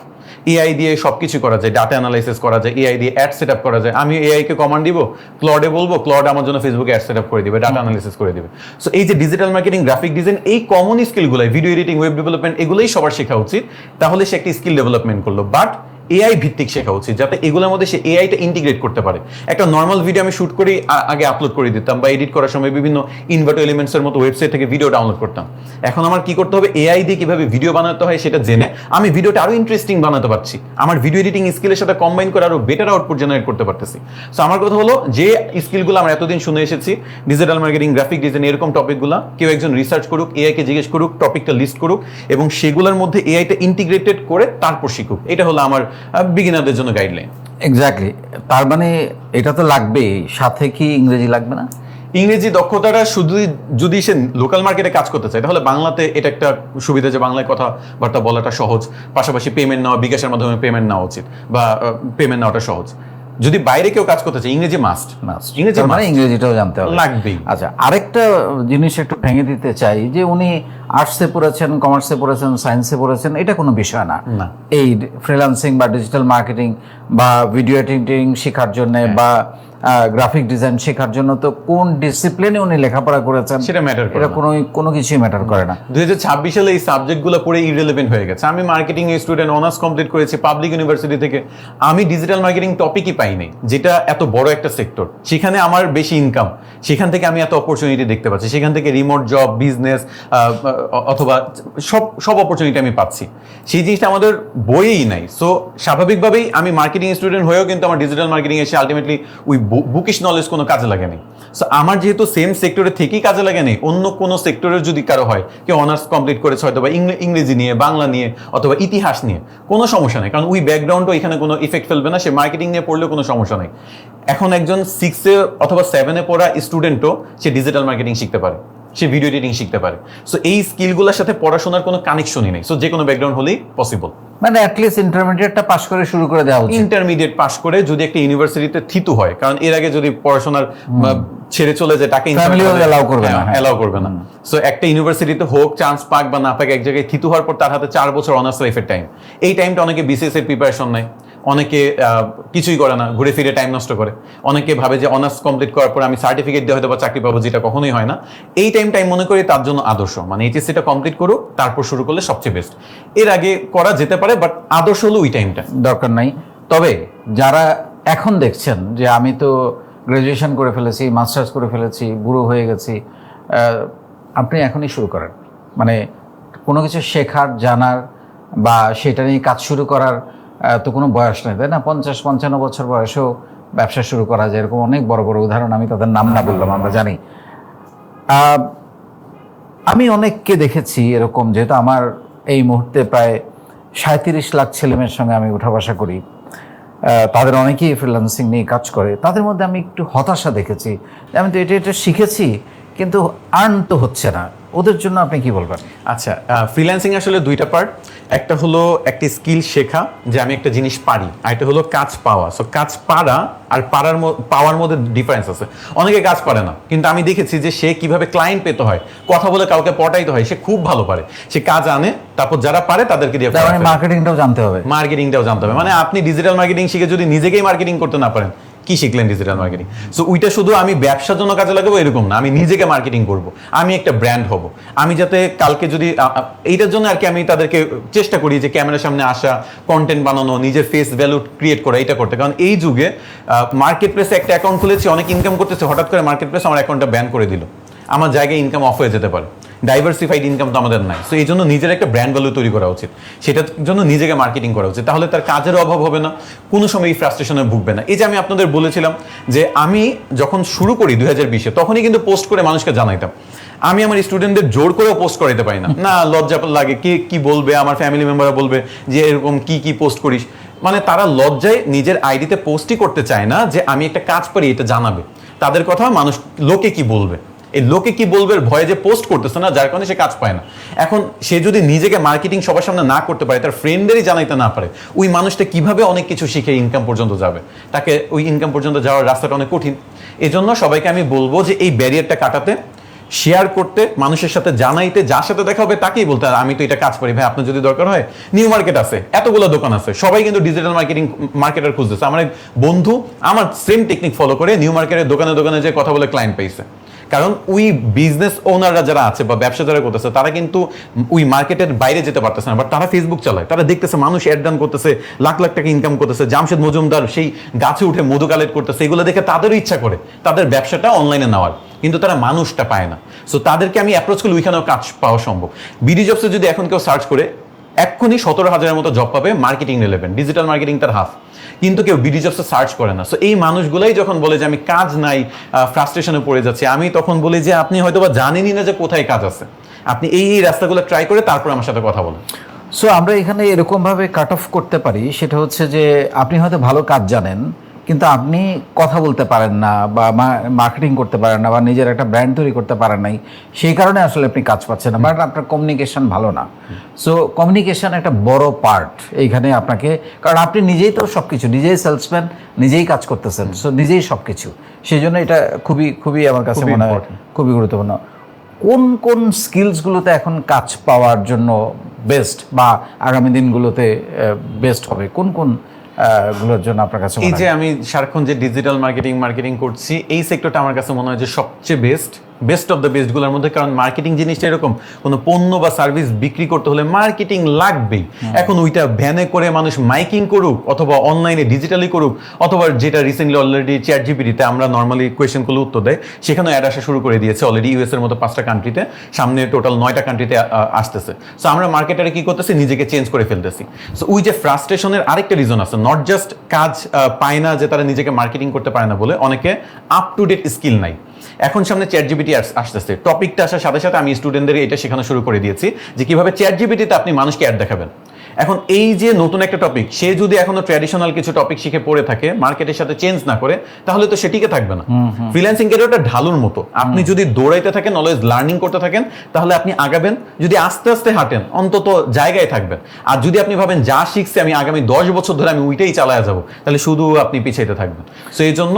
এআই দিয়ে সবকিছু করা যায়, ডাটা অ্যানালাইসিস করা যায়, এআই দিয়ে অ্যাড সেট আপ করা যায়। আমি এআই কে কমান্ড দিব, ক্লডে বলবো, ক্লড আমার জন্য ফেসবুকে অ্যাড সেট আপ করে দিবে, ডাটা অ্যানালাইসিস করে দিবে। সো এই যে ডিজিটাল মার্কেটিং, গ্রাফিক ডিজাইন, এই কমন স্কিলগুলাই, ভিডিও এডিটিং, ওয়েব ডেভেলপমেন্ট, এগুলোই সবার শেখা উচিত। তাহলে সে একটা স্কিল ডেভেলপমেন্ট করলো। বাট এআই ভিত্তিক শেখা উচিত, যাতে এগুলোর মধ্যে সে এআইটা ইন্টিগ্রেট করতে পারে। একটা নর্মাল ভিডিও আমি শুট করি, আগে আপলোড করে দিতাম, বা এডিট করার সময় বিভিন্ন ইনভার্টো এলিমেন্টসের মতো ওয়েবসাইট থেকে ভিডিও ডাউনলোড করতাম। এখন আমার কি করতে হবে, এআই দিয়ে কিভাবে ভিডিও বানাতে হয় সেটা জেনে আমি ভিডিওটা আরো ইন্টারেস্টিং বানাতে পারছি, আমার ভিডিও এডিটিং স্কিলের সাথে কম্বাইন করে আরো বেটার আউটপুট জেনারেট করতে পারতেছি। সো আমার কথা হলো, যে স্কিলগুলো আমরা এতদিন শুনে এসেছি, ডিজিটাল মার্কেটিং, গ্রাফিক ডিজাইন, এরকম টপিকগুলো কেউ একজন রিসার্চ করুক, এআই কে জিজ্ঞেস করুক, টপিকটা লিস্ট করুক, এবং সেগুলোর মধ্যে এআইটা ইন্টিগ্রেটেড করে তারপর শিখুক। এটা হলো আমার বিগিনারদের জন্য গাইডলাইন। এক্স্যাক্টলি, তার মানে এটা তো লাগবেই, সাথে কি ইংরেজি লাগবে না? ইংরেজি দক্ষতাটা শুধু যদি সে লোকাল মার্কেটে কাজ করতে চায়, তাহলে বাংলাতে এটা একটা সুবিধা যে বাংলায় কথাবার্তা বলাটা সহজ, পাশাপাশি পেমেন্ট নেওয়া, বিকাশের মাধ্যমে পেমেন্ট নেওয়া উচিত, বা পেমেন্ট নেওয়াটা সহজ। যদি বাইরে কেউ কাজ করতে চায়, ইংরেজি মাস্ট, ইংরেজি মানে ইংরেজিটাও জানতে হবে, লাগবেই। আচ্ছা, আরেকটা জিনিস একটু ভেঙে দিতে চাই, যে উনি আর্টসে পড়েছেন, কমার্সে পড়েছেন, সায়েন্সে পড়েছেন, এটা কোনো বিষয় না। এই ফ্রিল্যান্সিং বা ডিজিটাল মার্কেটিং বা ভিডিও এডিটিং শেখার জন্য বা গ্রাফিক ডিজাইন শেখার জন্য তো কোন ডিসিপ্লিনে উনি লেখাপড়া করেছেন সেটা ম্যাটার করে, এটা কোনো কিছুই ম্যাটার করে না। 2026 সালে এই সাবজেক্টগুলো পড়ে ইররিলেভেন্ট হয়ে গেছে। আমি মার্কেটিং এর স্টুডেন্ট, অনার্স কমপ্লিট করেছি পাবলিক ইউনিভার্সিটি থেকে, আমি ডিজিটাল মার্কেটিং টপিকই পাইনি, যেটা এত বড় একটা সেক্টর, সেখানে আমার বেশি ইনকাম, সেখান থেকে আমি এত অপরচুনিটি দেখতে পাচ্ছি, সেখান থেকে রিমোট জব, বিজনেস অথবা সব অপরচুনিটি আমি পাচ্ছি। সেই জিনিসটা আমাদের বইয়েই নাই। সো স্বাভাবিকভাবেই আমি মার্কেটিং স্টুডেন্ট হয়েও কিন্তু আমার ডিজিটাল মার্কেটিং এসে আলটিমেটলি ওই বুকিশ নলেজ কোনো কাজে লাগেনি। সো আমার যেহেতু সেম সেক্টরে থেকেই কাজে লাগেনি, অন্য কোনো সেক্টরের যদি কারো হয়, কেউ অনার্স কমপ্লিট করেছে হয়তো বা ইংরেজি নিয়ে, বাংলা নিয়ে, অথবা ইতিহাস নিয়ে, কোনো সমস্যা নেই, কারণ ওই ব্যাকগ্রাউন্ডও এখানে কোনো ইফেক্ট ফেলবে না। সে মার্কেটিং নিয়ে পড়লেও কোনো সমস্যা নেই। এখন একজন 6 অথবা 7 পড়া স্টুডেন্টও সে ডিজিটাল মার্কেটিং শিখতে পারে, সে ভিডিও এডিটিং শিখতে পারে। সো এই স্কিলগুলোর সাথে পড়াশোনার কোনো কানেকশনই নেই। সো যে কোনো ব্যাকগ্রাউন্ড হলেই পসিবল। মানে অ্যাটলিস্ট ইন্টারমিডিয়েটটা পাস করে শুরু করে দেওয়া উচিত। ইন্টারমিডিয়েট পাস করে যদি একটা ইউনিভার্সিটিতে থিতু হয়, কারণ এর আগে যদি পড়াশোনার ছেড়ে চলে যায়, তাকে অ্যালাউ করবে না, অ্যালাউ করবে না। সো একটা ইউনিভার্সিটিতে হোক, চান্স পাক বা না পাক, এক জায়গায় থিতু হওয়ার পর তার হাতে 4 বছর অনার্স লাইফের টাইম। এই টাইমটা অনেকে বিসিএস এর প্রিপারেশন নেয়, অনেকে কিছুই করে না, ঘুরে ফিরে টাইম নষ্ট করে। অনেকে ভাবে যে অনার্স কমপ্লিট করার পর আমি সার্টিফিকেট দিয়ে হয়তো বা চাকরি পাবো, যেটা কখনোই হয় না। এই টাইমটা আমি মনে করি তার জন্য আদর্শ, মানে এইচএসসিটা কমপ্লিট করুক, তারপর শুরু করলে সবচেয়ে বেস্ট। এর আগে করা যেতে পারে, বাট আদর্শ হলো ওই টাইমটা, দরকার নাই। তবে যারা এখন দেখছেন যে আমি তো গ্রাজুয়েশন করে ফেলেছি, মাস্টার্স করে ফেলেছি, বুড়ো হয়ে গেছি, আপনি এখনই শুরু করেন। মানে কোনো কিছু শেখার, জানার বা সেটা নিয়ে কাজ শুরু করার তো কোনো বয়স নেই, তাই না? 50-55 বছর বয়সেও ব্যবসা শুরু করা যায়, এরকম অনেক বড় বড় উদাহরণ, আমি তাদের নাম না বললাম, আমরা জানি। আমি অনেককে দেখেছি এরকম, যেহেতু আমার এই মুহূর্তে প্রায় 37 লাখ ছেলেমেয়ের সঙ্গে আমি উঠা বসা করি, তাদের অনেকেই ফ্রিল্যান্সিং নিয়ে কাজ করে। তাদের মধ্যে আমি একটু হতাশা দেখেছি, আমি তো এটা শিখেছি কিন্তু আর্ন তো হচ্ছে না। ওদের জন্য আপনি কি বলবেন? আচ্ছা, ফ্রিল্যান্সিং আসলে দুইটা পার্ট। একটা হলো একটা স্কিল শেখা, যে আমি একটা জিনিস পারি, আর একটা হলো কাজ পাওয়া। সো কাজ পারা আর পাওয়ার মধ্যে ডিফারেন্স আছে। অনেকে কাজ পারে না, কিন্তু আমি দেখেছি যে সে কিভাবে ক্লায়েন্ট পেতে হয়, কথা বলে কাউকে পটাইতে হয়, সে খুব ভালো পারে। সে কাজ আনে, তারপর যারা পারে তাদেরকে দিয়ে মার্কেটিংটাও জানতে হবে। মানে আপনি ডিজিটাল মার্কেটিং শিখে যদি নিজেকেই মার্কেটিং করতে না পারেন, কি শিখলেন ডিজিটাল মার্কেটিং? সো ওইটা শুধু আমি ব্যবসার জন্য কাজে লাগাবো এরকম না, আমি নিজেকে মার্কেটিং করব, আমি একটা ব্র্যান্ড হব। আমি যাতে কালকে যদি এইটার জন্য আর কি আমি তাদেরকে চেষ্টা করি যে ক্যামেরার সামনে আসা, কন্টেন্ট বানানো, নিজের ফেস ভ্যালু ক্রিয়েট করা, এটা করতে। কারণ এই যুগে মার্কেট প্লেসে একটা অ্যাকাউন্ট খুলেছি, অনেক ইনকাম করতেছে, হঠাৎ করে মার্কেট প্লেস আমার অ্যাকাউন্টটা ব্যান করে দিল, আমার জায়গায় ইনকাম অফ হয়ে যেতে পারে। ডাইভার্সিফাইড ইনকাম তো আমাদের নাই। সো এই জন্য নিজের একটা ব্র্যান্ড ভ্যালু তৈরি করা উচিত, সেটার জন্য নিজেকে মার্কেটিং করা উচিত। তাহলে তার কাজের অভাব হবে না, কোনো সময় এই ফ্রাস্ট্রেশনে ভুগবে না। এই যে আমি আপনাদের বলেছিলাম যে আমি যখন শুরু করি 2020-এ, তখনই কিন্তু পোস্ট করে মানুষকে জানাইতাম। আমি আমার স্টুডেন্টদের জোর করেও পোস্ট করাইতে পারি না, না লজ্জা লাগে, কে কি বলবে, আমার ফ্যামিলি মেম্বাররা বলবে যে এরকম কি পোস্ট করিস। মানে তারা লজ্জায় নিজের আইডিতে পোস্টই করতে চায় না যে আমি একটা কাজ পারি, এটা জানাবে। তাদের কথা মানুষ, লোকে কি বলবে, এই লোকে কি বলবে ভয়ে যে পোস্ট করতেছে না, যার কারণে সে কাজ পায় না। এখন সে যদি নিজেকে মার্কেটিং সবার সামনে না করতে পারে, তার ফ্রেন্ডদেরই জানাইতে না পারে, ওই মানুষটা কিভাবে অনেক কিছু শিখে ইনকাম পর্যন্ত যাবে? তাকে ওই ইনকাম পর্যন্ত যাওয়ার রাস্তাটা অনেক কঠিন। এজন্য সবাইকে আমি বলবো যে এই ব্যারিয়ারটা কাটাতে, শেয়ার করতে, মানুষের সাথে জানাইতে, যার সাথে দেখা হবে তাকেই বলতে আমি তো এটা কাজ করি ভাই, আপনার যদি দরকার হয় নিউ মার্কেট আছে, এতগুলো দোকান আছে, সবাই কিন্তু ডিজিটাল মার্কেটার খুঁজতেছে। আমার এক বন্ধু আমার সেম টেকনিক ফলো করে নিউ মার্কেটের দোকানে দোকানে যে কথা বলে ক্লায়েন্ট পাইছে। কারণ ওই বিজনেস ওনাররা যারা আছে বা ব্যবসা যারা করতেছে তারা কিন্তু ওই মার্কেটের বাইরে যেতে পারতেছে না, বাট তারা ফেসবুক চালায়, তারা দেখতেছে মানুষ অ্যাড ডান করতেছে, লাখ লাখ টাকা ইনকাম করতেছে, জামশেদ মজুমদার সেই গাছে উঠে মধু কালেক্ট করতেছে, এগুলো দেখে তাদেরও ইচ্ছা করে তাদের ব্যবসাটা অনলাইনে নেওয়ার, কিন্তু তারা মানুষটা পায় না। সো তাদেরকে আমি অ্যাপ্রোচ করলে ওইখানেও কাজ পাওয়া সম্ভব। বিডি জবসে যদি এখন কেউ সার্চ করে এক্ষুনি 17,000-এর মতো জব পাবে মার্কেটিং রিলেভেন্ট, ডিজিটাল মার্কেটিং তার হাফ, কিন্তু কেউ বিডি জবসে সার্চ করে না। সো এই মানুষগুলাই যখন বলে যে আমি কাজ নাই, ফ্রাস্ট্রেশনে পড়ে যাচ্ছি, আমি তখন বলি যে আপনি হয়তো বা জানেনই না যে কোথায় কাজ আছে, আপনি এই রাস্তাগুলো ট্রাই করে তারপর আমার সাথে কথা বলেন। সো আমরা এখানে এরকমভাবে কাট অফ করতে পারি, সেটা হচ্ছে যে আপনি হয়তো ভালো কাজ জানেন কিন্তু আপনি কথা বলতে পারেন না বা মার্কেটিং করতে পারেন না বা নিজের একটা ব্র্যান্ড তৈরি করতে পারেন নাই, সেই কারণে আসলে আপনি কাজ পাচ্ছেন না, বাট আপনার কমিউনিকেশন ভালো না। সো কমিউনিকেশন একটা বড় পার্ট এইখানে আপনাকে, কারণ আপনি নিজেই তো সব কিছু, নিজেই সেলসম্যান, নিজেই কাজ করতেছেন, সো নিজেই সব কিছু, সেই জন্য এটা খুবই খুবই আমার কাছে মনে হয় খুবই গুরুত্বপূর্ণ। কোন কোন স্কিলসগুলোতে এখন কাজ পাওয়ার জন্য বেস্ট বা আগামী দিনগুলোতে বেস্ট হবে, কোন কোন গুলোর জন্য আপনার কাছে এই যে আমি সারাক্ষণ যে ডিজিটাল মার্কেটিং করছি, এই সেক্টরটা আমার কাছে মনে হয় যে সবচেয়ে বেস্ট অফ দ্য বেস্টগুলোর মধ্যে, কারণ মার্কেটিং জিনিসটা এরকম, কোনো পণ্য বা সার্ভিস বিক্রি করতে হলে মার্কেটিং লাগবেই। এখন ওইটা ভ্যানে করে মানুষ মাইকিং করুক অথবা অনলাইনে ডিজিটালি করুক, অথবা যেটা রিসেন্টলি অলরেডি চ্যাট জিপিটিতে আমরা নর্মালি কোয়েশ্চেন করলে উত্তর দেয়, সেখানেও অ্যাড আসা শুরু করে দিয়েছে অলরেডি, ইউএস এর মতো 5টা কান্ট্রিতে, সামনে টোটাল 9টা কান্ট্রিতে আসতেছে। সো আমরা মার্কেটারে কি করতেছি, নিজেকে চেঞ্জ করে ফেলতেছি। সো ওই যে ফ্রাস্ট্রেশনের আরেকটা রিজন আছে, নট জাস্ট কাজ পায় না যে তারা নিজেকে মার্কেটিং করতে পারে না বলে, অনেকে আপ টু ডেট স্কিল নাই। এখন সামনে চ্যাট জিপিটি আসতেছে, টপিকটা আসার সাথে সাথে আমি স্টুডেন্টদের এটা শেখানো শুরু করে দিয়েছি যে কিভাবে চ্যাট জিপিটিতে আপনি মানুষকে অ্যাড দেখাবেন। এখন এই যে নতুন একটা টপিক, সে যদি এখনো ট্র্যাডিশনাল কিছু টপিক শিখে পড়ে থাকে, মার্কেটের সাথে চেঞ্জ না করে, তাহলে তো সেটিকে থাকবে না। ফ্রিল্যান্সিং ক্যারিয়ারটা ঢালুর মতো, আপনি যদি দৌড়াইতে থাকেন, অলওয়েজ লার্নিং করতে থাকেন, তাহলে আপনি আগাবেন। যদি আস্তে আস্তে হাঁটেন, অন্তত জায়গায় থাকবেন। আর যদি আপনি ভাবেন যা শিখছে আমি আগামী 10 বছর ধরে আমি ওইটাই চালায়া যাবো, তাহলে শুধু আপনি পিছাইতে থাকবেন। সো এই জন্য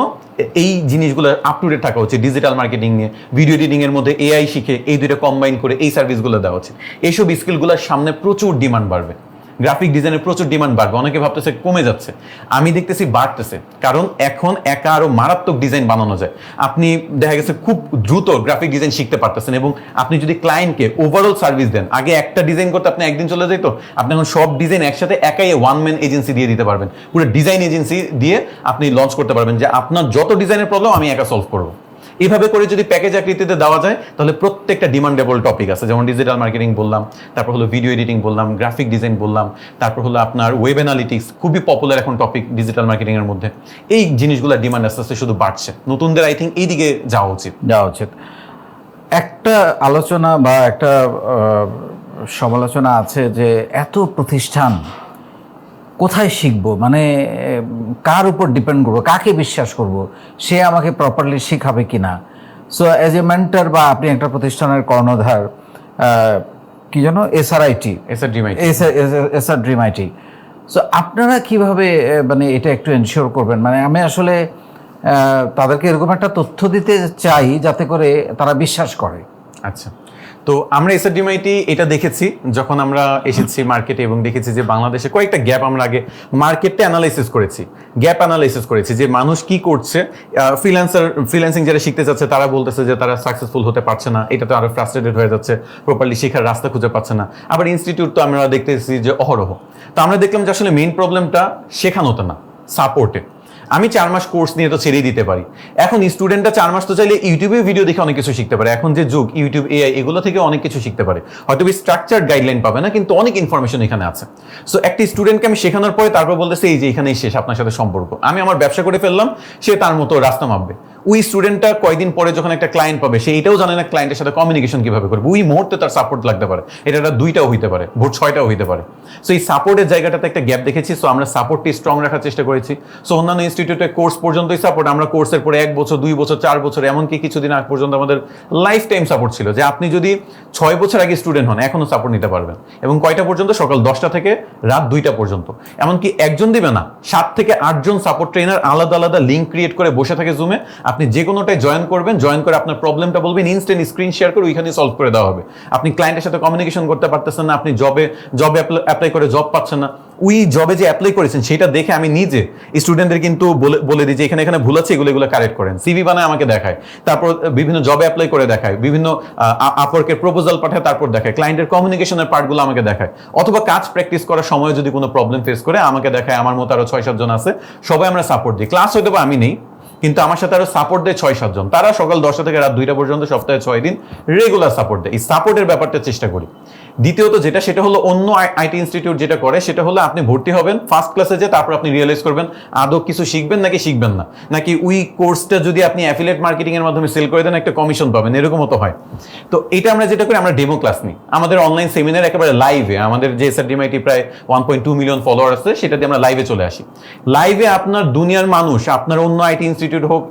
এই জিনিসগুলো আপ টু ডেট থাকা উচিত। ডিজিটাল মার্কেটিং নিয়ে, ভিডিও এডিটিং এর মধ্যে এআই শিখে এই দুটো কম্বাইন করে এই সার্ভিসগুলো দেওয়া উচিত। এইসব স্কিলগুলোর সামনে প্রচুর ডিমান্ড বাড়বে। গ্রাফিক ডিজাইনের প্রচুর ডিমান্ড বাড়বে, অনেকে ভাবতেছে কমে যাচ্ছে, আমি দেখতেছি বাড়তেছে, কারণ এখন একা আরো মারাত্মক ডিজাইন বানানো যায়। আপনি দেখা গেছে খুব দ্রুত গ্রাফিক ডিজাইন শিখতে পারতেছেন, এবং আপনি যদি ক্লায়েন্টকে ওভারঅল সার্ভিস দেন, আগে একটা ডিজাইন করতে আপনি একদিন চলে যেত, আপনি এখন সব ডিজাইন একসাথে একাই ওয়ান ম্যান এজেন্সি দিয়ে দিতে পারবেন, পুরো ডিজাইন এজেন্সি দিয়ে আপনি লঞ্চ করতে পারবেন যে আপনার যত ডিজাইনের প্রবলেম আমি একা সলভ করবো। এইভাবে করে যদি প্যাকেজ আকৃতিতে দেওয়া যায়, তাহলে প্রত্যেকটা ডিমান্ডেবল টপিক আছে, যেমন ডিজিটাল মার্কেটিং বললাম, তারপর হলো ভিডিও এডিটিং বললাম, গ্রাফিক ডিজাইন বললাম, তারপর হলো আপনার ওয়েব অ্যানালিটিক্স, খুবই পপুলার এখন টপিক ডিজিটাল মার্কেটিং এর মধ্যে। এই জিনিসগুলোর ডিমান্ড আস্তে আস্তে শুধু বাড়ছে, নতুনদের আই থিঙ্ক এই দিকে যাওয়া উচিত। একটা আলোচনা বা একটা সমালোচনা আছে যে এত প্রতিষ্ঠান, কোথায় শিখবো, মানে কার উপর ডিপেন্ড করবো, কাকে বিশ্বাস করব, সে আমাকে প্রপারলি শেখাবে কিনা। সো অ্যাজ এ মেন্টর বা আপনি একটা প্রতিষ্ঠানের কর্ণধার, কি যেন এসআর ড্রিম আইটি, সো আপনারা কিভাবে মানে এটা একটু এনশিওর করবেন? মানে আমি আসলে তাদেরকে এরকম একটা তথ্য দিতে চাই যাতে করে তারা বিশ্বাস করে। আচ্ছা, তো আমরা এসআরডিএমআইটি এটা দেখেছি যখন আমরা এসেছি মার্কেটে, এবং দেখেছি যে বাংলাদেশে কয়েকটা গ্যাপ আমরা আগে মার্কেটটা অ্যানালাইসিস করেছি যে মানুষ কি করছে। ফ্রিল্যান্সিং যারা শিখতে যাচ্ছে তারা বলতেছে যে তারা সাকসেসফুল হতে পারছে না, এটাতে আরো ফ্রাস্ট্রেটেড হয়ে যাচ্ছে, প্রপারলি শেখার রাস্তা খুঁজে পাচ্ছে না। আবার ইনস্টিটিউট তো আমরা দেখতেছি যে অহরহ। তো আমরা দেখলাম যে আসলে মেইন প্রবলেমটা শেখানোতে না, সাপোর্টে। আমি 4 মাস কোর্স নিয়ে তো ছেড়েই দিতে পারি। এখন স্টুডেন্টরা 4 মাস তো চাইলে ইউটিউবে ভিডিও দেখে অনেক কিছু শিখতে পারে। এখন যে যুগ, ইউটিউব, এআই, এগুলো থেকে অনেক কিছু শিখতে পারে। হয়তো স্ট্রাকচার্ড গাইডলাইন পাবে না, কিন্তু অনেক ইনফরমেশন এখানে আছে। সো একটা স্টুডেন্টকে আমি শেখানোর পরে তারপর বলতেছে এই যে এখানেই শেষ, আপনার সাথে সম্পর্ক, আমি আমার ব্যবসা করে ফেললাম, সে তার মতো রাস্তা মাপবে। ওই স্টুডেন্টটা কয়েকদিন পরে যখন একটা ক্লায়েন্ট পাবে, সে এটাও জানে না ক্লায়েন্টের সাথে কমিউনিকেশন কিভাবে করবে। ওই মুহূর্তে তার সাপোর্ট লাগতে পারে, এটা 2টাও হইতে পারে, ভোট 6টাও হইতে পারে। সো এই সাপোর্টের জায়গাটাতে একটা গ্যাপ দেখেছি। সো আমরা সাপোর্টটি স্ট্রং রাখার চেষ্টা করেছি। সো অন্যান্য ইনস্টিটিউটে কোর্স পর্যন্তই সাপোর্ট, আমরা কোর্সের পরে 1 বছর, 2 বছর, 4 বছর, এমনকি কিছুদিন আগ পর্যন্ত আমাদের লাইফ টাইম সাপোর্ট ছিল, যে আপনি যদি 6 বছর আগে স্টুডেন্ট হন এখনো সাপোর্ট নিতে পারবেন। এবং কয়টা পর্যন্ত? সকাল 10টা থেকে রাত 2টা পর্যন্ত। এমনকি একজন দিবে না, 7 থেকে 8 জন সাপোর্ট ট্রেনার আলাদা আলাদা লিঙ্ক ক্রিয়েট করে বসে থাকে জুমে, আপনি যে কোনোটায় জয়েন করবেন, জয়েন করে আপনার প্রবলেমটা বলবেন, ইনস্ট্যান্ট স্ক্রিন শেয়ার করে ওইখানে সলভ করে দেওয়া হবে। আপনি ক্লায়েন্টের সাথে কমিউনিকেশন করতে পারতেছেন না, আপনি জবে অ্যাপ্লাই করে জব পাচ্ছেন না, ওই জবে যে অ্যাপ্লাই করেছেন সেটা দেখে আমি নিজে স্টুডেন্টদের কিন্তু বলে দিই যে এখানে এখানে ভুল আছে, এগুলো কারেক্ট করেন। সিভি বানায় আমাকে দেখায়, তারপর বিভিন্ন জবে অ্যাপ্লাই করে দেখায়, বিভিন্ন আপওয়ার্কের প্রপোজাল পাঠায়, তারপর দেখায়, ক্লায়েন্টের কমিউনিকেশনের পার্টগুলো আমাকে দেখায়, অথবা কাজ প্র্যাকটিস করার সময় যদি কোনো প্রবলেম ফেস করে আমাকে দেখায়। আমার মতো আরো 6-7 জন আছে, সবাই আমরা সাপোর্ট দিই। ক্লাস হয়তো বা আমি নেই, কিন্তু আমার সাথে আরো সাপোর্ট দেয় 6-7 জন। তারা সকাল 10টা থেকে রাত 2টা পর্যন্ত সপ্তাহে 6 দিন রেগুলার সাপোর্ট দেয়। এই সাপোর্টের ব্যাপারটা চেষ্টা করি। দ্বিতীয়ত সেটা হলো অন্য আইটি ইনস্টিটিউট যেটা করে, সেটা হলো আপনি ভর্তি হবেন ফার্স্ট ক্লাসে, যে তারপর আপনি রিয়েলাইজ করবেন আদৌ কিছু শিখবেন নাকি শিখবেন না, নাকি ওই কোর্সটা যদি আপনি অ্যাফিলিয়েট মার্কেটিং এর মাধ্যমে সেল করে দেন একটা কমিশন পাবেন, এরকমও তো হয়। তো এটা আমরা যেটা করি, আমরা ডেমো ক্লাস নিই। আমাদের অনলাইন সেমিনার একেবারে লাইভে, আমাদের যে SRDMIT প্রায় 1.2 মিলিয়ন ফলোয়ার আছে, সেটা দিয়ে আমরা লাইভে চলে আসি। লাইভে আপনার দুনিয়ার মানুষ, আপনার অন্য আইটি ইনস্টিটিউট হোক,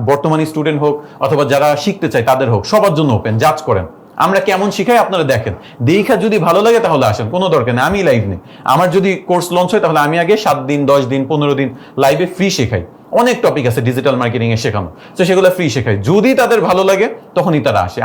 বর্তমানে স্টুডেন্ট হোক, অথবা যারা শিখতে চায় তাদের হোক, সবার জন্য ওপেন। জাজ করেন আমরা কেমন শিখাই, আপনারা দেখেন, দেখা যদি ভালো লাগে তাহলে আসেন, কোনো দরকার নেই আমি লাইভ নেই। আমার যদি কোর্স লঞ্চ হয় তাহলে আমি আগে 7 দিন 10 দিন 15 দিন লাইভে ফ্রি শেখাই। অনেক টপিক আছে ডিজিটাল মার্কেটিং এ শেখানো, তো সেগুলো ফ্রি শেখাই। যদি তাদের ভালো লাগে তখনই তারা আসে।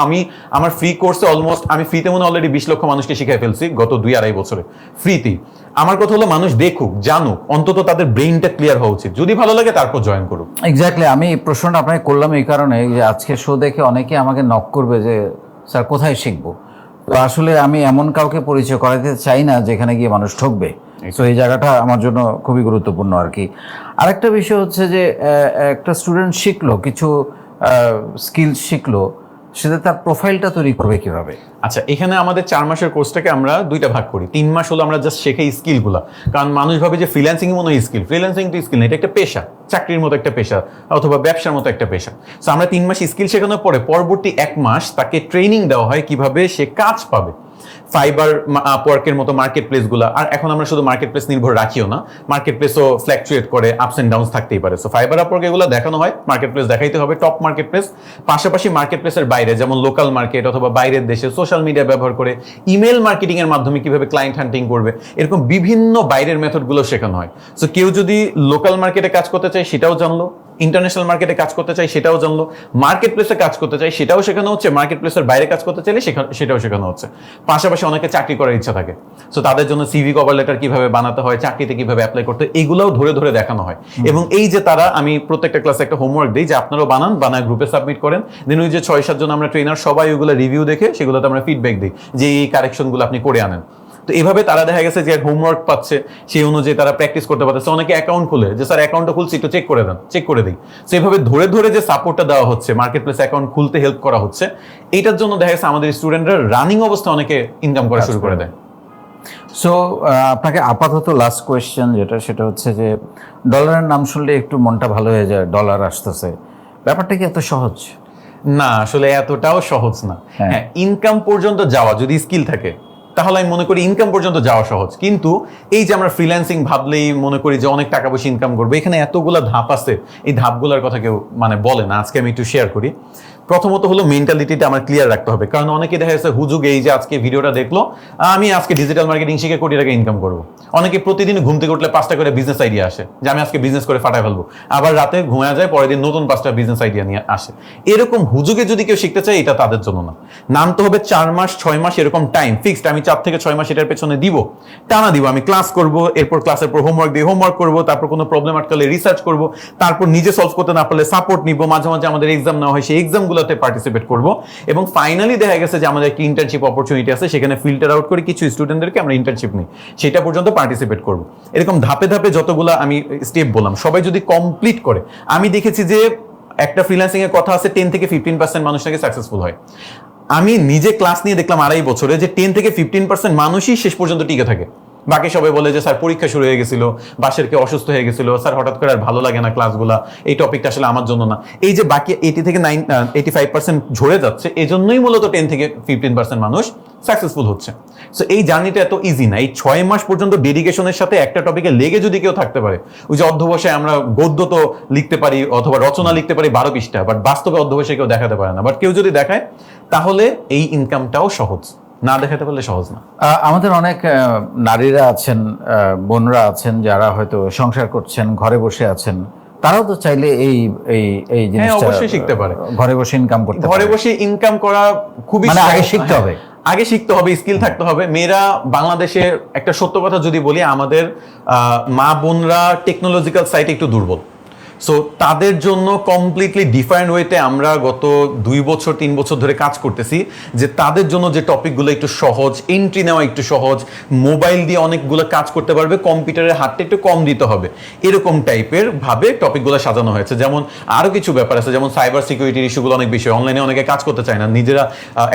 আমি আমার ফ্রি কোর্সে অলমোস্ট আমি ফ্রিতে মনে অলরেডি 20 লক্ষ মানুষকে শিখাই ফেলছি গত 2-2.5 বছরে ফ্রিতেই। আমার কথা হলো মানুষ দেখুক, জানুক, অন্তত তাদের ব্রেইনটা ক্লিয়ার হওয়া উচিত। যদি ভালো লাগে তারপর জয়েন করুক। এক্স্যাক্টলি, আমি এই প্রশ্নটা আপনাকে করলাম এই কারণে যে আজকে শো দেখে অনেকে আমাকে নক করবে যে স্যার কোথায় শিখবো। তো আসলে আমি এমন কাউকে পরিচয় করাতে চাই না যেখানে গিয়ে মানুষ ঠকবে। তো এই জায়গাটা আমার জন্য খুবই গুরুত্বপূর্ণ আর কি। আরেকটা বিষয় হচ্ছে যে একটা স্টুডেন্ট শিখলো, কিছু স্কিল শিখলো, সেটা তার প্রোফাইলটা তৈরি করবে কিভাবে? আচ্ছা, এখানে আমাদের 4 মাসের কোর্সটাকে আমরা 2টা ভাগ করি। 3 মাস হলো আমরা জাস্ট শেখাই স্কিলগুলা, কারণ মানুষ ভাবে যে ফ্রিল্যান্সিং মনে হয় স্কিল। ফ্রিল্যান্সিং তো স্কিল না, এটা একটা পেশা, চাকরির মতো একটা পেশা অথবা ব্যবসার মতো একটা পেশা। তো আমরা 3 মাস স্কিল শেখানোর পরে পরবর্তী 1 মাস তাকে ট্রেনিং দেওয়া হয় কিভাবে সে কাজ পাবে। ফাইবার, আপওয়ার্কের মতো মার্কেট প্লেসগুলো, আর এখন আমরা শুধু মার্কেট প্লেস নির্ভর রাখিও না, মার্কেট প্লেসও ফ্ল্যাকচুয়েট করে, আপস এন্ড ডাউনস থাকতেই পারে। সো ফাইবার, আপওয়ার্ক এগুলো দেখানো হয়, মার্কেট প্লেস দেখাইতে হবে, টপ মার্কেট প্লেস। পাশাপাশি মার্কেট প্লেসের বাইরে, যেমন লোকাল মার্কেট অথবা বাইরের দেশে সোশ্যাল মিডিয়া ব্যবহার করে ইমেল মার্কেটিং এর মাধ্যমে কিভাবে ক্লায়েন্ট হান্টিং করবে, এরকম বিভিন্ন বাইরের মেথডগুলো শেখানো হয়। সো কেউ যদি লোকাল মার্কেটে কাজ করতে চায় সেটাও জানলো, ইন্টারন্যাশনাল মার্কেটে কাজ করতে চাই সেটাও জানলো, মার্কেট প্লেসে কাজ করতে চাই সেটাও শেখানো হচ্ছে, মার্কেট প্লেসের বাইরে কাজ করতে চাইলে সেটাও শেখানো হচ্ছে। পাশাপাশি অনেকে চাকরি করার ইচ্ছা থাকে, সো তাদের জন্য সিভি কভার লেটার কিভাবে বানাতে হয়, চাকরিতে কিভাবে অ্যাপ্লাই করতে হয়, এগুলোও ধরে ধরে দেখানো হয়। এবং এই যে তারা, আমি প্রত্যেকটা ক্লাসে একটা হোমওয়ার্ক দিই যে আপনারাও বানায় গ্রুপে সাবমিট করেন। দেন ওই যে 6-7 জন আমরা ট্রেনার সবাই ওইগুলো রিভিউ দেখে সেগুলোতে আমরা ফিডব্যাক দিই যে এই কারেকশনগুলো আপনি করে আনেন। তো এভাবে তারা দেখা গেছে যে হোমওয়ার্ক পাচ্ছে, সেই অনুযায়ী তারা প্র্যাকটিস করতে পারতেছে। অনেকে অ্যাকাউন্ট খুলে যে স্যার অ্যাকাউন্টটা খুলছি একটু চেক করে দেন, চেক করে দিই। তো এইভাবে ধরে ধরে যে সাপোর্টটা দেওয়া হচ্ছে, মার্কেট প্লেস অ্যাকাউন্ট খুলতে হেল্প করা হচ্ছে, এইটার জন্য দেখা গেছে আমাদের স্টুডেন্টরা রানিং অবস্থা অনেকে ইনকাম করা শুরু করে দেয়। সো আপনাকে আপাতত লাস্ট কোয়েশ্চেন সেটা হচ্ছে যে ডলারের নাম শুনলে একটু মনটা ভালো হয়ে যায়, ডলার আসতেছে, ব্যাপারটা কি এত সহজ? না, আসলে এতটাও সহজ না। হ্যাঁ, ইনকাম পর্যন্ত যাওয়া যদি স্কিল থাকে তাহলে আমি মনে করি ইনকাম পর্যন্ত যাওয়া সহজ। কিন্তু এই যে আমরা ফ্রিল্যান্সিং ভাবলেই মনে করি যে অনেক টাকা পয়সা ইনকাম করবো, এখানে এতগুলা ধাপ আছে, এই ধাপগুলোর কথা কেউ বলে না। আজকে আমি একটু শেয়ার করি। প্রথমত হলো মেন্টালিটিটা আমার ক্লিয়ার রাখতে হবে, কারণ অনেকে দেখা যাচ্ছে হুজুগ এই যে আজকে ভিডিওটা দেখলো, আমি আজকে ডিজিটাল মার্কেটিং শিখে কোটি টাকা ইনকাম করবো। অনেকে প্রতিদিন ঘুম থেকে উঠলে 5টা করে বিজনেস আইডিয়া আসে যে আমি আজকে বিজনেস করে ফাটাই ফেলবো, আবার রাতে ঘুমায় যায়, পরের দিন নতুন 5টা বিজনেস আইডিয়া নিয়ে আসে। এরকম হুজুগে যদি কেউ শিখতে চায়, এটা তাদের জন্য না। নামতে হবে 4 মাস 6 মাস এরকম টাইম ফিক্সড, আমি 4 থেকে 6 মাস এটার পেছনে দিব, টানা দিব। আমি ক্লাস করব, এরপর ক্লাসের পর হোমওয়ার্ক দিয়ে হোমওয়ার্ক করবো, তারপর কোনো প্রবলেম আটকালে রিসার্চ করব, তারপর নিজে সলভ করতে না পারলে সাপোর্ট নিব, মাঝে মাঝে আমাদের এক্সাম নেওয়া হয়, সেই এক্সামগুলোতে পার্টিসিপেট করব, এবং ফাইনালি দেখা গেছে যে আমাদের একটা ইন্টার্নশিপ অপরচুনিটি আছে, সেখানে ফিল্টার আউট করে কিছু স্টুডেন্টদেরকে আমরা ইন্টার্নশিপ নিই, সেটা পর্যন্ত পার্টিসিপেট করব। এরকম ধাপে ধাপে যতগুলো আমি স্টেপ বললাম সবাই যদি কমপ্লিট করে, আমি দেখেছি যে একটা ফ্রিল্যান্সিং এর কথা আছে 10 থেকে 15% মানুষ নাকি সাকসেসফুল হয়। আমি নিজে ক্লাস নিয়ে দেখলাম 2.5 বছরে যে 10 থেকে 15% মানুষই শেষ পর্যন্ত টিকে থাকে। বাকি সবাই বলে যে স্যার পরীক্ষা শুরু হয়ে গেছিল, বাসের কেউ অসুস্থ হয়ে গেছিল, স্যার হঠাৎ করে আর ভালো লাগে না ক্লাসগুলা, এই টপিকটা আসলে আমার জন্য না। এই যে বাকি 80 থেকে 85% ঝরে যাচ্ছে, এজন্যই মূলত 10 থেকে 15% মানুষ সাকসেসফুল হচ্ছে। সো এই জার্নিটা এত ইজি না। এই 6 মাস পর্যন্ত ডেডিকেশনের সাথে একটা টপিকে লেগে যদি কেউ থাকতে পারে, ওই যে অধ্যবসায় আমরা গদ্য তো লিখতে পারি অথবা রচনা লিখতে পারি 12 পৃষ্ঠা, বাট বাস্তবে অধ্যবসায় কেউ দেখাতে পারে না। বাট কেউ যদি দেখায় তাহলে এই ইনকামটাও সহজ, না দেখাতে পারলে সহজ না। আমাদের অনেক নারীরা আছেন, বোনরা আছেন যারা হয়তো সংসার করছেন, ঘরে বসে আছেন, তারাও তো চাইলে এই এই এই জিনিসটা অবশ্যই শিখতে পারে। ঘরে বসে ইনকাম করতে ঘরে পারে। বসে ইনকাম করা খুবই মানে আগে সহজ। শিখতে হবে। আগে শিখতে হবে, স্কিল থাকতে হবে। মেয়েরা বাংলাদেশের একটা সত্য কথা যদি বলি, আমাদের মা বোনরা টেকনোলজিক্যাল সাইটে একটু দুর্বল। সো তাদের জন্য কমপ্লিটলি ডিফারেন্ট ওয়েতে আমরা গত 2 বছর 3 বছর ধরে কাজ করতেছি, যে তাদের জন্য যে টপিকগুলো একটু সহজ, এন্ট্রি নেওয়া একটু সহজ, মোবাইল দিয়ে অনেকগুলো কাজ করতে পারবে, কম্পিউটারের হাতটা একটু কম দিতে হবে, এরকম টাইপের ভাবে টপিকগুলো সাজানো হয়েছে। যেমন আরো কিছু ব্যাপার আছে, যেমন সাইবার সিকিউরিটির ইস্যুগুলো অনেক বেশি, অনলাইনে অনেকে কাজ করতে চায় না, নিজেরা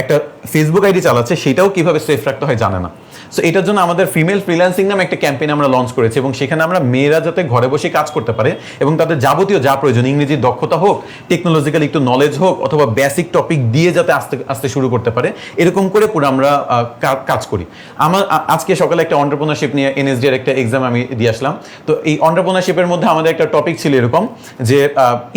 একটা ফেসবুক আইডি চালাচ্ছে, সেটাও কিভাবে সেফ রাখতে হয় জানে না। সো এটার জন্য আমাদের ফিমেল ফ্রিল্যান্সিং নামে একটা ক্যাম্পেইন আমরা লঞ্চ করেছি, এবং সেখানে আমরা মেয়েরা যাতে ঘরে বসে কাজ করতে পারে এবং তাদের যাবতীয় যা প্রয়োজন, ইংরেজির দক্ষতা হোক, টেকনোলজিক্যাল একটু নলেজ হোক, অথবা বেসিক টপিক দিয়ে যাতে আস্তে আস্তে শুরু করতে পারে, এরকম করে পুরো আমরা কাজ করি। আমার আজকে সকালে একটা এন্টারপ্রেনারশিপ নিয়ে এনএসডি এর একটা এক্সাম আমি দিয়ে আসলাম। তো এই এন্টারপ্রেনারশিপের মধ্যে আমাদের একটা টপিক ছিল এরকম যে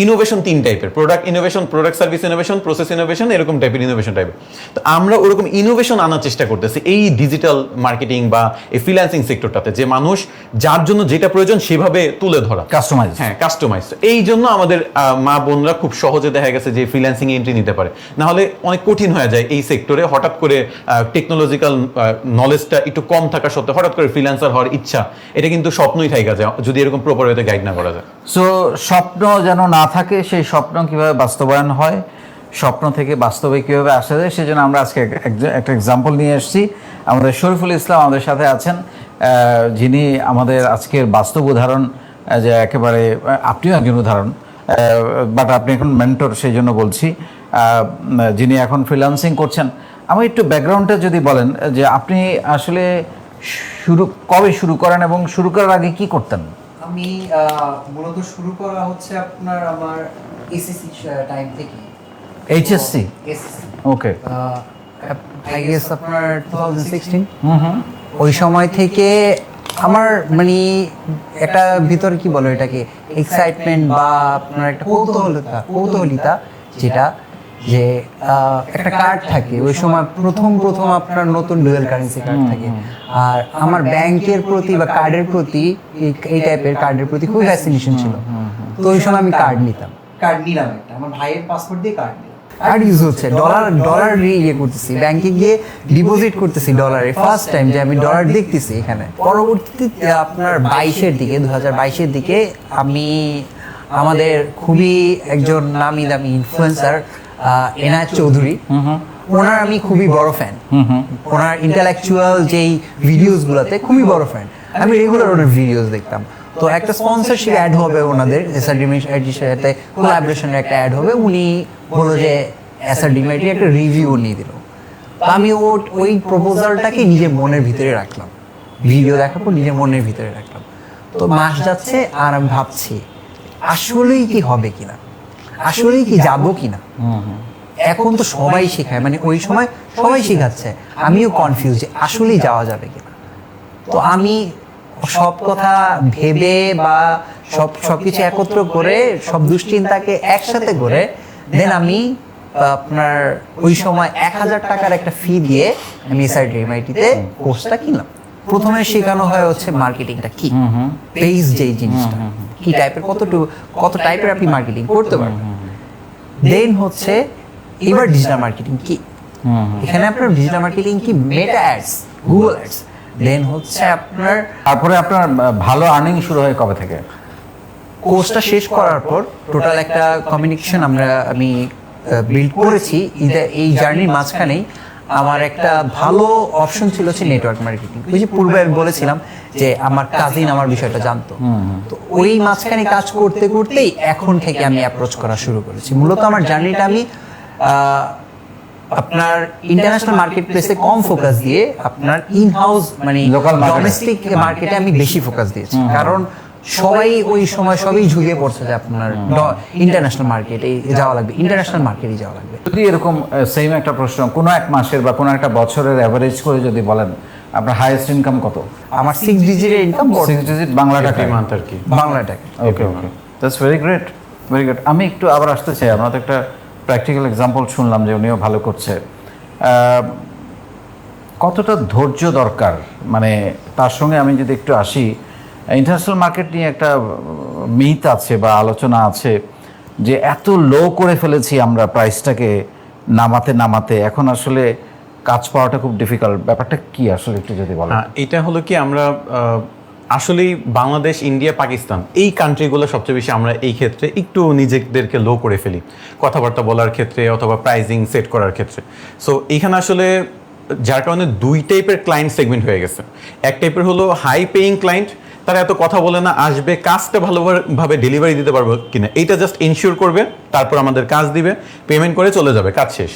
ইনোভেশন 3 টাইপের, product innovation, product service innovation, process innovation, এরকম টাইপের ইনোভেশন টাইপের। তো আমরা ওরকম ইনোভেশন আনার চেষ্টা করতেছি এই ডিজিটাল মার্কেটিং বা এই ফ্রিল্যান্সিং সেক্টরটাতে, যে মানুষ যার জন্য যেটা প্রয়োজন সেভাবে তুলে ধরা, কাস্টমাইজ। হ্যাঁ, কাস্টমাইজ। এই জন্য আমাদের মা বোনরা খুব সহজে দেখা গেছে যে ফ্রিল্যান্সিং এন্ট্রি নিতে পারে। না হলে অনেক কঠিন হয়ে যায় এই সেক্টরে, হঠাৎ করে টেকনোলজিক্যাল নলেজটা একটু কম থাকা সত্ত্বেও হঠাৎ করে ফ্রিল্যান্সার হওয়ার ইচ্ছা, এটা কিন্তু স্বপ্নই থাকা যায় যদি এরকম প্রপার ওয়েতে গাইড না করা যায়। সো স্বপ্ন যেন না থাকে, সেই স্বপ্ন কিভাবে বাস্তবায়ন হয়, স্বপ্ন থেকে বাস্তবে কিভাবে আসা যায়, সেজন্য আমরা আজকে একটা এক্সাম্পল নিয়ে এসেছি। আমাদের শরীফুল ইসলাম আমাদের সাথে আছেন, যিনি আমাদের আজকের বাস্তব উদাহরণ, যে একেবারে আপনিও একজন উদাহরণ, বাট আপনি এখন মেন্টর, সেই জন্য বলছি, যিনি এখন ফ্রিল্যান্সিং করছেন। আমি একটু ব্যাকগ্রাউন্ডটা যদি বলেন, যে আপনি আসলে কবে শুরু করেন এবং শুরু করার আগে কি করতেন? আমি মূলত শুরু করা হচ্ছে আপনার আমার এসএসসি টাইম থেকে। HSC, SSC okay. I guess আপনার 2016। ওই সময় থেকে আমার মানে একটা ভিতরে কি বলো এটাকে, এক্সাইটমেন্ট বা আপনার একটা কৌতূহলিতা, যেটা যে একটা কার্ড থাকে ওই সময় প্রথম আপনার নতুন ডুয়েল কারেন্সি কার্ড থাকে, আর আমার ব্যাংকের প্রতি বা কার্ডের প্রতি, এই টাইপের কার্ডের প্রতি খুব ফ্যাসিনেশন ছিল। তো ওই সময় আমি কার্ড নিতাম, কার্ড নিলাম একটা, আমার ভাইয়ের পাসপোর্ট দিয়ে কার্ড নিলাম। কার্ড ইউজ হচ্ছে, ডলার ইয়ে করতেছি, ব্যাংকে গিয়ে ডিপোজিট করতেছি ডলারে, ফার্স্ট টাইম যে আমি ডলার দেখতেছি এখানে। পরবর্তীতে আপনার 2022-এর দিকে আমি আমাদের খুবই একজন নামি দামি ইনফ্লুয়েন্সার এনায়েত চৌধুরী, ওনার আমি খুবই বড় ফ্যান। ওনার ইন্টেলেকচুয়াল যেই ভিডিওসগুলোতে খুবই বড় ফ্যান, আমি রেগুলার ওনার ভিডিওস দেখতাম। তো একটা স্পন্সরশিপ অ্যাড হবে ওনাদের, এসআরডিমের সাথে কোলাবোরেশনের একটা অ্যাড হবে। উনি বললো যে এসআরডিমের একটা রিভিউ নিয়ে দিল। তো আমি ওই প্রপোজালটাকে নিজের মনের ভিতরে রাখলাম, ভিডিও দেখার পর নিজের মনের ভিতরে রাখলাম। তো মাস যাচ্ছে আর আমি ভাবছি আসলেই কি হবে কিনা, আসলেই কি যাবো কিনা। এখন তো সবাই শেখায়, মানে ওই সময় সবাই শেখাচ্ছে, আমিও কনফিউজ যে আসলেই যাওয়া যাবে কিনা। তো আমি সব কথা ভেবে বা সবকিছু একত্র করে, সব দুশ্চিন্তাকে একসাথে করে, দেন আমি আপনার ওই সময় 1000 টাকার একটা ফি দিয়ে আমি এসআরডিএমআইটিতে কোর্সটা কিনলাম। প্রথমে শেখানো হয় হচ্ছে মার্কেটিংটা কি, পেজ যেই জিনিসটা কি টাইপের, কত টাইপের আপনি মার্কেটিং করতে পারবেন। দেন হচ্ছে এবার ডিজিটাল মার্কেটিং কি, এখানে আপনার ডিজিটাল মার্কেটিং কি, মেটা অ্যাডস, গুগল অ্যাডস। দেন হচ্ছে আপনার তারপরে আপনার ভালো আর্নিং শুরু হয় কবে থেকে? কোর্সটা শেষ করার পর টোটাল একটা কমিউনিকেশন আমি বিল্ড করেছি। এই জার্নির মাঝখানেই আমার একটা ভালো অপশন ছিল হচ্ছে নেটওয়ার্ক মার্কেটিং। ওই যে পূর্বে আমি বলেছিলাম যে আমার কাজিন আমার বিষয়টা জানতো, তো ওই মাঝখানে কাজ করতে করতেই এখন থেকে আমি অ্যাপ্রোচ করা শুরু করেছি। মূলত আমার জার্নিটা আমি আপনার ইন্টারন্যাশনাল মার্কেট প্লেসে কম ফোকাস দিয়ে আপনার ইন হাউস মানে Local market. ডোমেস্টিক মার্কেটে আমি বেশি ফোকাস দিয়েছি, কারণ সবাই ওই সময় ঝুঁকে পড়ছে যে আপনার ইন্টারন্যাশনাল মার্কেটে যাওয়া লাগবে, ইন্টারন্যাশনাল মার্কেটে যাওয়া লাগবে। যদি এরকম সেম একটা প্রশ্ন, কোনো এক মাসের বা কোনো একটা বছরের অ্যাভারেজ করে যদি বলেন, আপনার হাইয়েস্ট ইনকাম কত? আমার 6 ডিজিটের ইনকাম, 6 ডিজিট বাংলা টাকা, মান্থ আর কি। বাংলা টাকা। Okay okay, that's very great, very good. আমি একটু আবার আসতে চাই, আমরা তো একটা প্র্যাকটিক্যাল এক্সাম্পল শুনলাম যে উনিও ভালো করছে। কতটা ধৈর্য দরকার, মানে তার সঙ্গে আমি যদি একটু আসি, ইন্টারন্যাশনাল মার্কেট নিয়ে একটা মিথ আছে বা আলোচনা আছে যে এত লো করে ফেলেছি আমরা প্রাইসটাকে নামাতে নামাতে, এখন আসলে কাজ পাওয়াটা খুব ডিফিকাল্ট। ব্যাপারটা কি আসলে একটু যদি বলেন। এটা হলো কি, আমরা আসলেই বাংলাদেশ, ইন্ডিয়া, পাকিস্তান এই কান্ট্রিগুলো সবচেয়ে বেশি আমরা এই ক্ষেত্রে একটু নিজেদেরকে লো করে ফেলি, কথাবার্তা বলার ক্ষেত্রে অথবা প্রাইজিং সেট করার ক্ষেত্রে। সো এইখানে আসলে যার কারণে দুই টাইপের ক্লায়েন্ট সেগমেন্ট হয়ে গেছে। এক টাইপের হলো হাই পেইং ক্লায়েন্ট, তারা এত কথা বলে না, আসবে কাজটা ভালোভাবে ডেলিভারি দিতে পারবো কিনা এইটা জাস্ট ইনশিওর করবে, তারপর আমাদের কাজ দিবে, পেমেন্ট করে চলে যাবে, কাজ শেষ।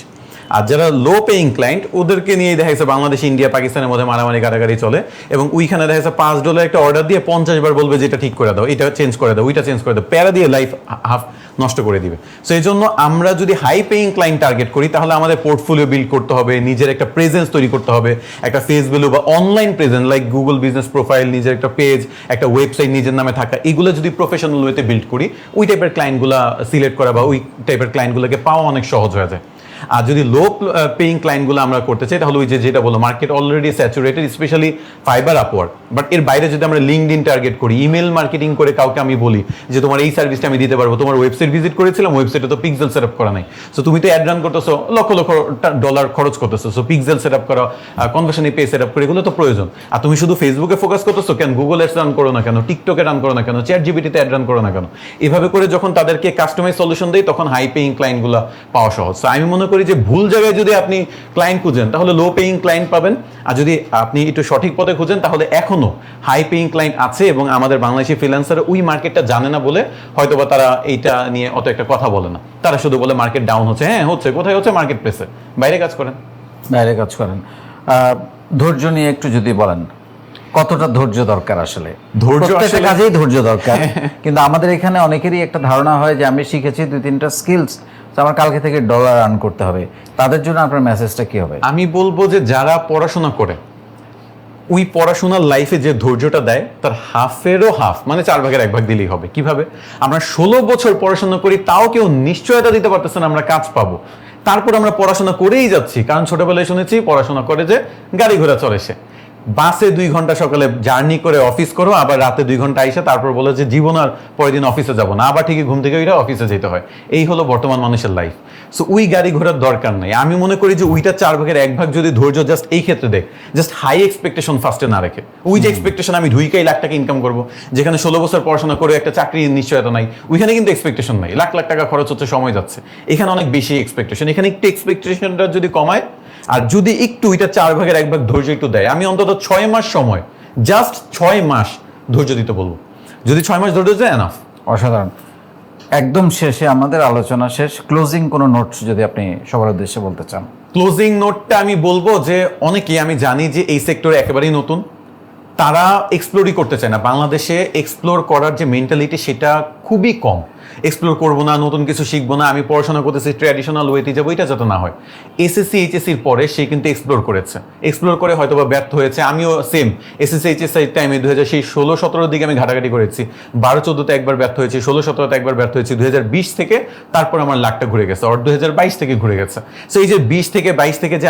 আর যারা লো পেইং ক্লায়েন্ট, ওদেরকে নিয়ে দেখা যাচ্ছে বাংলাদেশ, ইন্ডিয়া, পাকিস্তানের মধ্যে মারামারি কাটাকাটি চলে, এবং ওইখানে দেখা যাচ্ছে $5 একটা অর্ডার দিয়ে 50 বার বলবে যে এটা ঠিক করে দাও, এটা চেঞ্জ করে দাও, ওইটা চেঞ্জ করে দাও, প্যারা দিয়ে লাইফ হাফ নষ্ট করে দিবে। সো এই জন্য আমরা যদি হাই পেইং ক্লায়েন্ট টার্গেট করি, তাহলে আমাদের পোর্টফোলিও বিল্ড করতে হবে, নিজের একটা প্রেজেন্স তৈরি করতে হবে, একটা ফেস ভ্যালু বা online presence like Google business profile, নিজের একটা পেজ, একটা ওয়েবসাইট নিজের নামে থাকা, এগুলো যদি প্রফেশনাল ওয়েতে বিল্ড করি, ওই টাইপের ক্লায়েন্টগুলো সিলেক্ট করা বা ওই টাইপের ক্লায়েন্টগুলোকে পাওয়া অনেক সহজ হয়ে যায়। আর যদি লো পেইং ক্লায়েন্টগুলো আমরা করতে চাই, তাহলে ওই যেটা বলো, market already saturated, specially fibre, Upwork. But এর বাইরে যদি আমরা লিঙ্কডইন টার্গেট করি, ইমেল মার্কেটিং করে কাউকে আমি বলি যে তোমার এই সার্ভিসটা আমি দিতে পারবো, তোমার ওয়েবসাইট ভিজিট করেছিলাম, ওয়েবসাইটে তো পিক্সেল সেট আপ করা নাই, সো তুমি তো অ্যাড রান করতেছো, লক্ষ লক্ষ ডলার খরচ করতেছো, সো পিক্সেল সেট আপ করা, কনভার্সন পে সেট আপ করে, এগুলো তো প্রয়োজন। আর তুমি শুধু ফেসবুকে ফোকাস করতেছো কেন, গুগল অ্যাডস রান করো না কেন, টিকটকে রান করো না কেন, চ্যাটজিপিটিতে অ্যাড রান করো না কেন? এভাবে করে যখন তাদেরকে কাস্টমাইজ সলিউশন দেয়, তখন হাই পেইং ক্লায়েন্টগুলো পাওয়া সহজ। সো আমি মনে করি যে ভুল জায়গায় যদি আপনি ক্লায়েন্ট খুঁজেন, তাহলে লো পেইং ক্লায়েন্ট পাবেন, আর যদি আপনি একটু সঠিক পথে খুঁজেন, তাহলে এখনো হাই পেইং ক্লায়েন্ট আছে, এবং আমাদের বাংলাদেশি ফ্রিল্যান্সার ওই মার্কেটটা জানে না বলে হয়তোবা তারা এইটা নিয়ে অত একটা কথা বলে না। তারা শুধু বলে মার্কেট ডাউন হচ্ছে। হ্যাঁ হচ্ছে, কোথায় হচ্ছে? মার্কেট প্লেসে। বাইরে কাজ করেন, বাইরে কাজ করেন। ধৈর্য নিয়ে একটু যদি বলেন, কতটা ধৈর্য দরকার আসলে? ধৈর্য প্রত্যেকটা আসলে- কাজেই ধৈর্য দরকার, কিন্তু আমাদের এখানে অনেকেরই একটা ধারণা হয় যে আমি শিখেছি 2-3টা স্কিলস, আমার কালকে থেকে ডলার আর্ন করতে হবে। তাদের জন্য আপনার মেসেজটা কি হবে? আমি বলবো যে যারা পড়াশোনা করে, ওই পড়াশোনার লাইফে যে ধৈর্যটা দেয়, তার হাফেরও হাফ, মানে 1/4 দিলেই হবে। কিভাবে? আমরা 16 বছর পড়াশোনা করি, তাও কেউ নিশ্চয়তা দিতে পারতেছে না আমরা কাজ পাবো, তারপর আমরা পড়াশোনা করেই যাচ্ছি। কারণ ছোটবেলায় শুনেছি পড়াশোনা করে যে গাড়ি ঘোড়া চলে, সে বাসে 2 ঘন্টা সকালে জার্নি করে অফিস করো, আবার রাতে 2 ঘন্টা আইসা তারপর বলে যে জীবন আর পরের দিন অফিসে যাবো না, আবার ঠিকই ঘুম থেকে ওইটা অফিসে যেতে হয়। এই হলো বর্তমান মানুষের লাইফ। সো ওই গাড়ি ঘোড়ার দরকার নাই। আমি মনে করি যে ওইটা 1/4 যদি ধৈর্য জাস্ট এই ক্ষেত্রে দেখ, জাস্ট হাই এক্সপেকটেশন ফার্স্টে না রেখে, ওই যে এক্সপেকটেশন আমি 2 লাখ টাকা ইনকাম করবো, যেখানে 16 বছর পড়াশোনা করে একটা চাকরির নিশ্চয়তা নাই, ওইখানে কিন্তু এক্সপেকটেশন নাই, লাখ লাখ টাকা খরচ হচ্ছে, সময় যাচ্ছে। এখানে অনেক বেশি এক্সপেকটেশন। এখানে একটু এক্সপেকটেশনটা যদি কমায়, আর যদি একটু এটা 1/4 ধৈর্য একটু দেয়, আমি অন্তত 6 মাস সময়, জাস্ট 6 মাস ধৈর্য দিতে বলবো। যদি 6 মাস ধৈর্য দেয়, এনাফ। অসাধারণ। একদম শেষে আমাদের আলোচনা শেষ, ক্লোজিং কোনো নোটস যদি আপনি সবার উদ্দেশ্যে বলতে চান। ক্লোজিং নোটটা আমি বলবো যে অনেকেই আমি জানি যে এই সেক্টরে একেবারেই নতুন, তারা এক্সপ্লোরই করতে চায় না। বাংলাদেশে এক্সপ্লোর করার যে মেন্টালিটি, সেটা খুবই কম। এক্সপ্লোর করবো না, নতুন কিছু শিখবো না, আমি পড়াশোনা করতেছি ট্র্যাডিশনাল ওয়েতে যাবো, এটা যাতে না হয়। এসএসসি এইচএসসির পরে সে কিন্তু এক্সপ্লোর করেছে, এক্সপ্লোর করে হয়তো বা ব্যর্থ হয়েছে। আমিও সেম এসএসসি এইচএসসি টাইমে 2016-17 দিকে আমি ঘাটাঘাটি করেছি, 12-14তে একবার ব্যর্থ হয়েছি, 16-17তে একবার ব্যর্থ হয়েছি, 2020 থেকে তারপর আমার লাখটা ঘুরে গেছে, আর 2022 থেকে ঘুরে গেছে। সো এই যে 20 থেকে 22 থেকে যে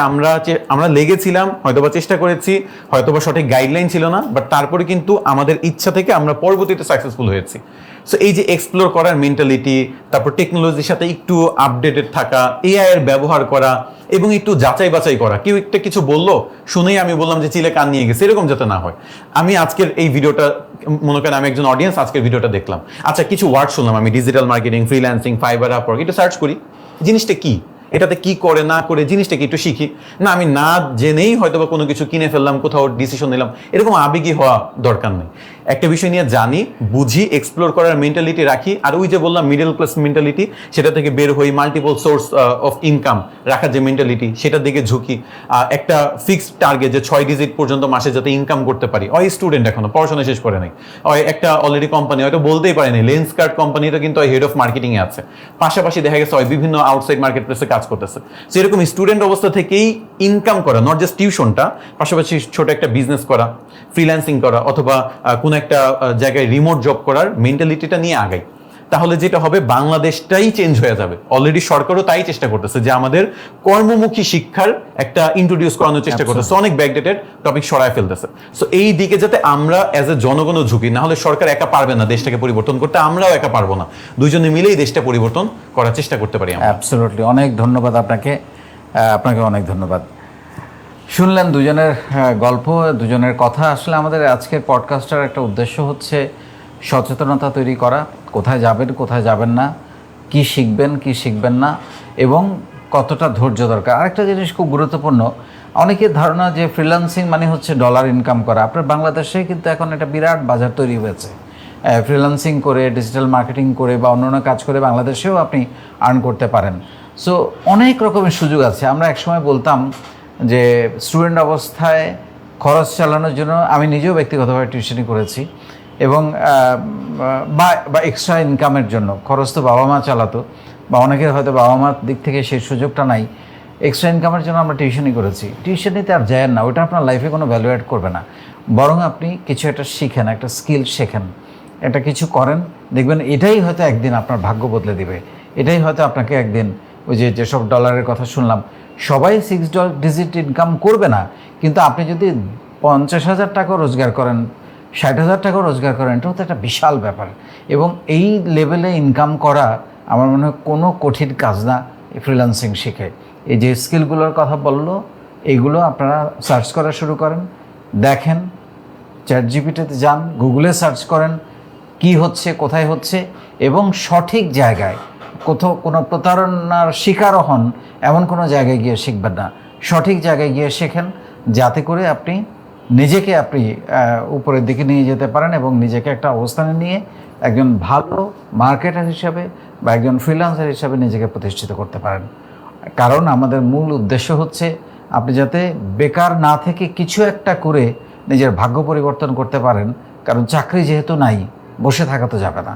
আমরা লেগেছিলাম, হয়তোবা চেষ্টা করেছি, হয়তোবা সঠিক গাইডলাইন ছিল না, বাট তারপরে কিন্তু আমাদের ইচ্ছা থেকে আমরা পরবর্তীতে সাকসেসফুল হয়েছি। সো এই যে এক্সপ্লোর করার মেন্টালিটি, তারপর টেকনোলজির সাথে একটু আপডেটেড থাকা, এআই এর ব্যবহার করা, এবং একটু যাচাই বাছাই করা। কেউ একটা কিছু বললো, শুনেই আমি বললাম যে চিলে কান নিয়ে গেছে, এরকম যাতে না হয়। আমি আজকের এই ভিডিওটা, মনে করেন আমি একজন অডিয়েন্স, আজকের ভিডিওটা দেখলাম, আচ্ছা কিছু ওয়ার্ড শুনলাম, আমি digital marketing, freelancing, fibre, Upwork, একটু সার্চ করি, জিনিসটা কি, এটাতে কি করে না করে জিনিসটা কি একটু শিখি। না আমি না জেনেই হয়তো বা কোনো কিছু কিনে ফেললাম, কোথাও ডিসিশন নিলাম, এরকম আবেগী হওয়া দরকার নেই। একটা বিষয় নিয়ে জানি, বুঝি, এক্সপ্লোর করার মেন্টালিটি রাখি, আর ওই যে বললাম মিডল ক্লাস মেন্টালিটি, সেটা থেকে বের হই, মাল্টিপল সোর্স অফ ইনকাম রাখার যে মেন্টালিটি, সেটার দিকে ঝুঁকি। একটা ফিক্সড টার্গেট যে 6 ডিজিট পর্যন্ত মাসে যাতে ইনকাম করতে পারি। ওই স্টুডেন্ট এখনো পড়াশোনা শেষ করে নাই, ওই একটা অলরেডি কোম্পানি হয়তো বলতেই পারেনি, লেন্স কার্ড কোম্পানিটা কিন্তু হেড অফ মার্কেটিংয়ে আছে, পাশাপাশি দেখা গেছে ওই বিভিন্ন আউটসাইড মার্কেট প্লেসে কাজ করতেছে। সো এরকম স্টুডেন্ট অবস্থা থেকেই ইনকাম করা, নট জাস্ট টিউশনটা, পাশাপাশি ছোট একটা বিজনেস করা, ফ্রিল্যান্সিং করা, অথবা কোনো একটা জায়গায় রিমোট জব করার মেন্টালিটিটা নিয়ে আগাই। তাহলে যেটা হবে বাংলাদেশটাই চেঞ্জ হয়ে যাবে। অলরেডি সরকারও তাই চেষ্টা করতেছে যে আমাদের কর্মমুখী শিক্ষার একটা ইন্ট্রোডিউস করানোর চেষ্টা করতেছে, অনেক ব্যাকডেটেড টপিক সরায় ফেলতেছে। সো এই দিকে যাতে আমরা অ্যাজ এ জনগণও ঝুঁকি, না হলে সরকার একা পারবে না দেশটাকে পরিবর্তন করতে, আমরাও একা পারবো না, দুইজনে মিলেই দেশটা পরিবর্তন করার চেষ্টা করতে পারি আমরা। অ্যাবসলিউটলি, অনেক ধন্যবাদ আপনাকে, আপনাকে অনেক ধন্যবাদ। শুনলেন দুজনের গল্প, দুজনের কথা। আসলে আমাদের আজকের পডকাস্টের একটা উদ্দেশ্য হচ্ছে সচেতনতা তৈরি করা, কোথায় যাবেন কোথায় যাবেন না, কি শিখবেন কি শিখবেন না, এবং কতটা ধৈর্য দরকার। আরেকটা জিনিস খুব গুরুত্বপূর্ণ, অনেকের ধারণা যে ফ্রিল্যান্সিং মানে হচ্ছে ডলার ইনকাম করা। আপনার বাংলাদেশে কিন্তু এখন একটা বিরাট বাজার তৈরি হয়েছে, ফ্রিল্যান্সিং করে, ডিজিটাল মার্কেটিং করে বা অন্যান্য কাজ করে বাংলাদেশেও আপনি আর্ন করতে পারেন। সো অনেক রকমের সুযোগ আছে। আমরা একসময় বলতাম যে স্টুডেন্ট অবস্থায় খরচ চালানোর জন্য, আমি নিজেও ব্যক্তিগতভাবে টিউশনি করেছি, এবং বা এক্সট্রা ইনকামের জন্য, খরচ তো বাবা মা চালাতো, বা অনেকের হয়তো বাবা মার দিক থেকে সেই সুযোগটা নাই, এক্সট্রা ইনকামের জন্য আমরা টিউশনি করেছি। টিউশনিতে আর যায় না, ওটা আপনার লাইফে কোনো ভ্যালু অ্যাড করবে না, বরং আপনি কিছু একটা শিখেন, একটা স্কিল শেখেন, একটা কিছু করেন, দেখবেন এটাই হয়তো একদিন আপনার ভাগ্য বদলে দিবে। এটাই হয়তো আপনাকে একদিন, ওই যে যেসব ডলারের কথা শুনলাম, সবাই 6 ডিজিট ইনকাম করবে না, কিন্তু আপনি যদি 50,000 টাকা রোজগার করেন, 60,000 টাকা রোজগার করেন, এটা তো একটা বিশাল ব্যাপার। এবং এই লেভেলে ইনকাম করা আমার মনে হয় কোনো কঠিন কাজ না ফ্রিল্যান্সিং শিখে। এই যে স্কিলগুলোর কথা বললো, এইগুলো আপনারা সার্চ করা শুরু করেন, দেখেন, চ্যাটজিপিটিতে যান, গুগলে সার্চ করেন কি হচ্ছে, কোথায় হচ্ছে, এবং সঠিক জায়গায়, কোথাও কোনো প্রতারণার শিকারও হন এমন কোনো জায়গায় গিয়ে শিখবেন না, সঠিক জায়গায় গিয়ে শেখেন, যাতে করে আপনি নিজেকে উপরের দিকে নিয়ে যেতে পারেন এবং নিজেকে একটা অবস্থানে নিয়ে একজন ভালো মার্কেটার হিসাবে বা একজন ফ্রিল্যান্সার হিসাবে নিজেকে প্রতিষ্ঠিত করতে পারেন। কারণ আমাদের মূল উদ্দেশ্য হচ্ছে আপনি যাতে বেকার না থেকে কিছু একটা করে নিজের ভাগ্য পরিবর্তন করতে পারেন। কারণ চাকরি যেহেতু নাই, বসে থাকা তো যাবে না।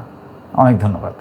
অনেক ধন্যবাদ।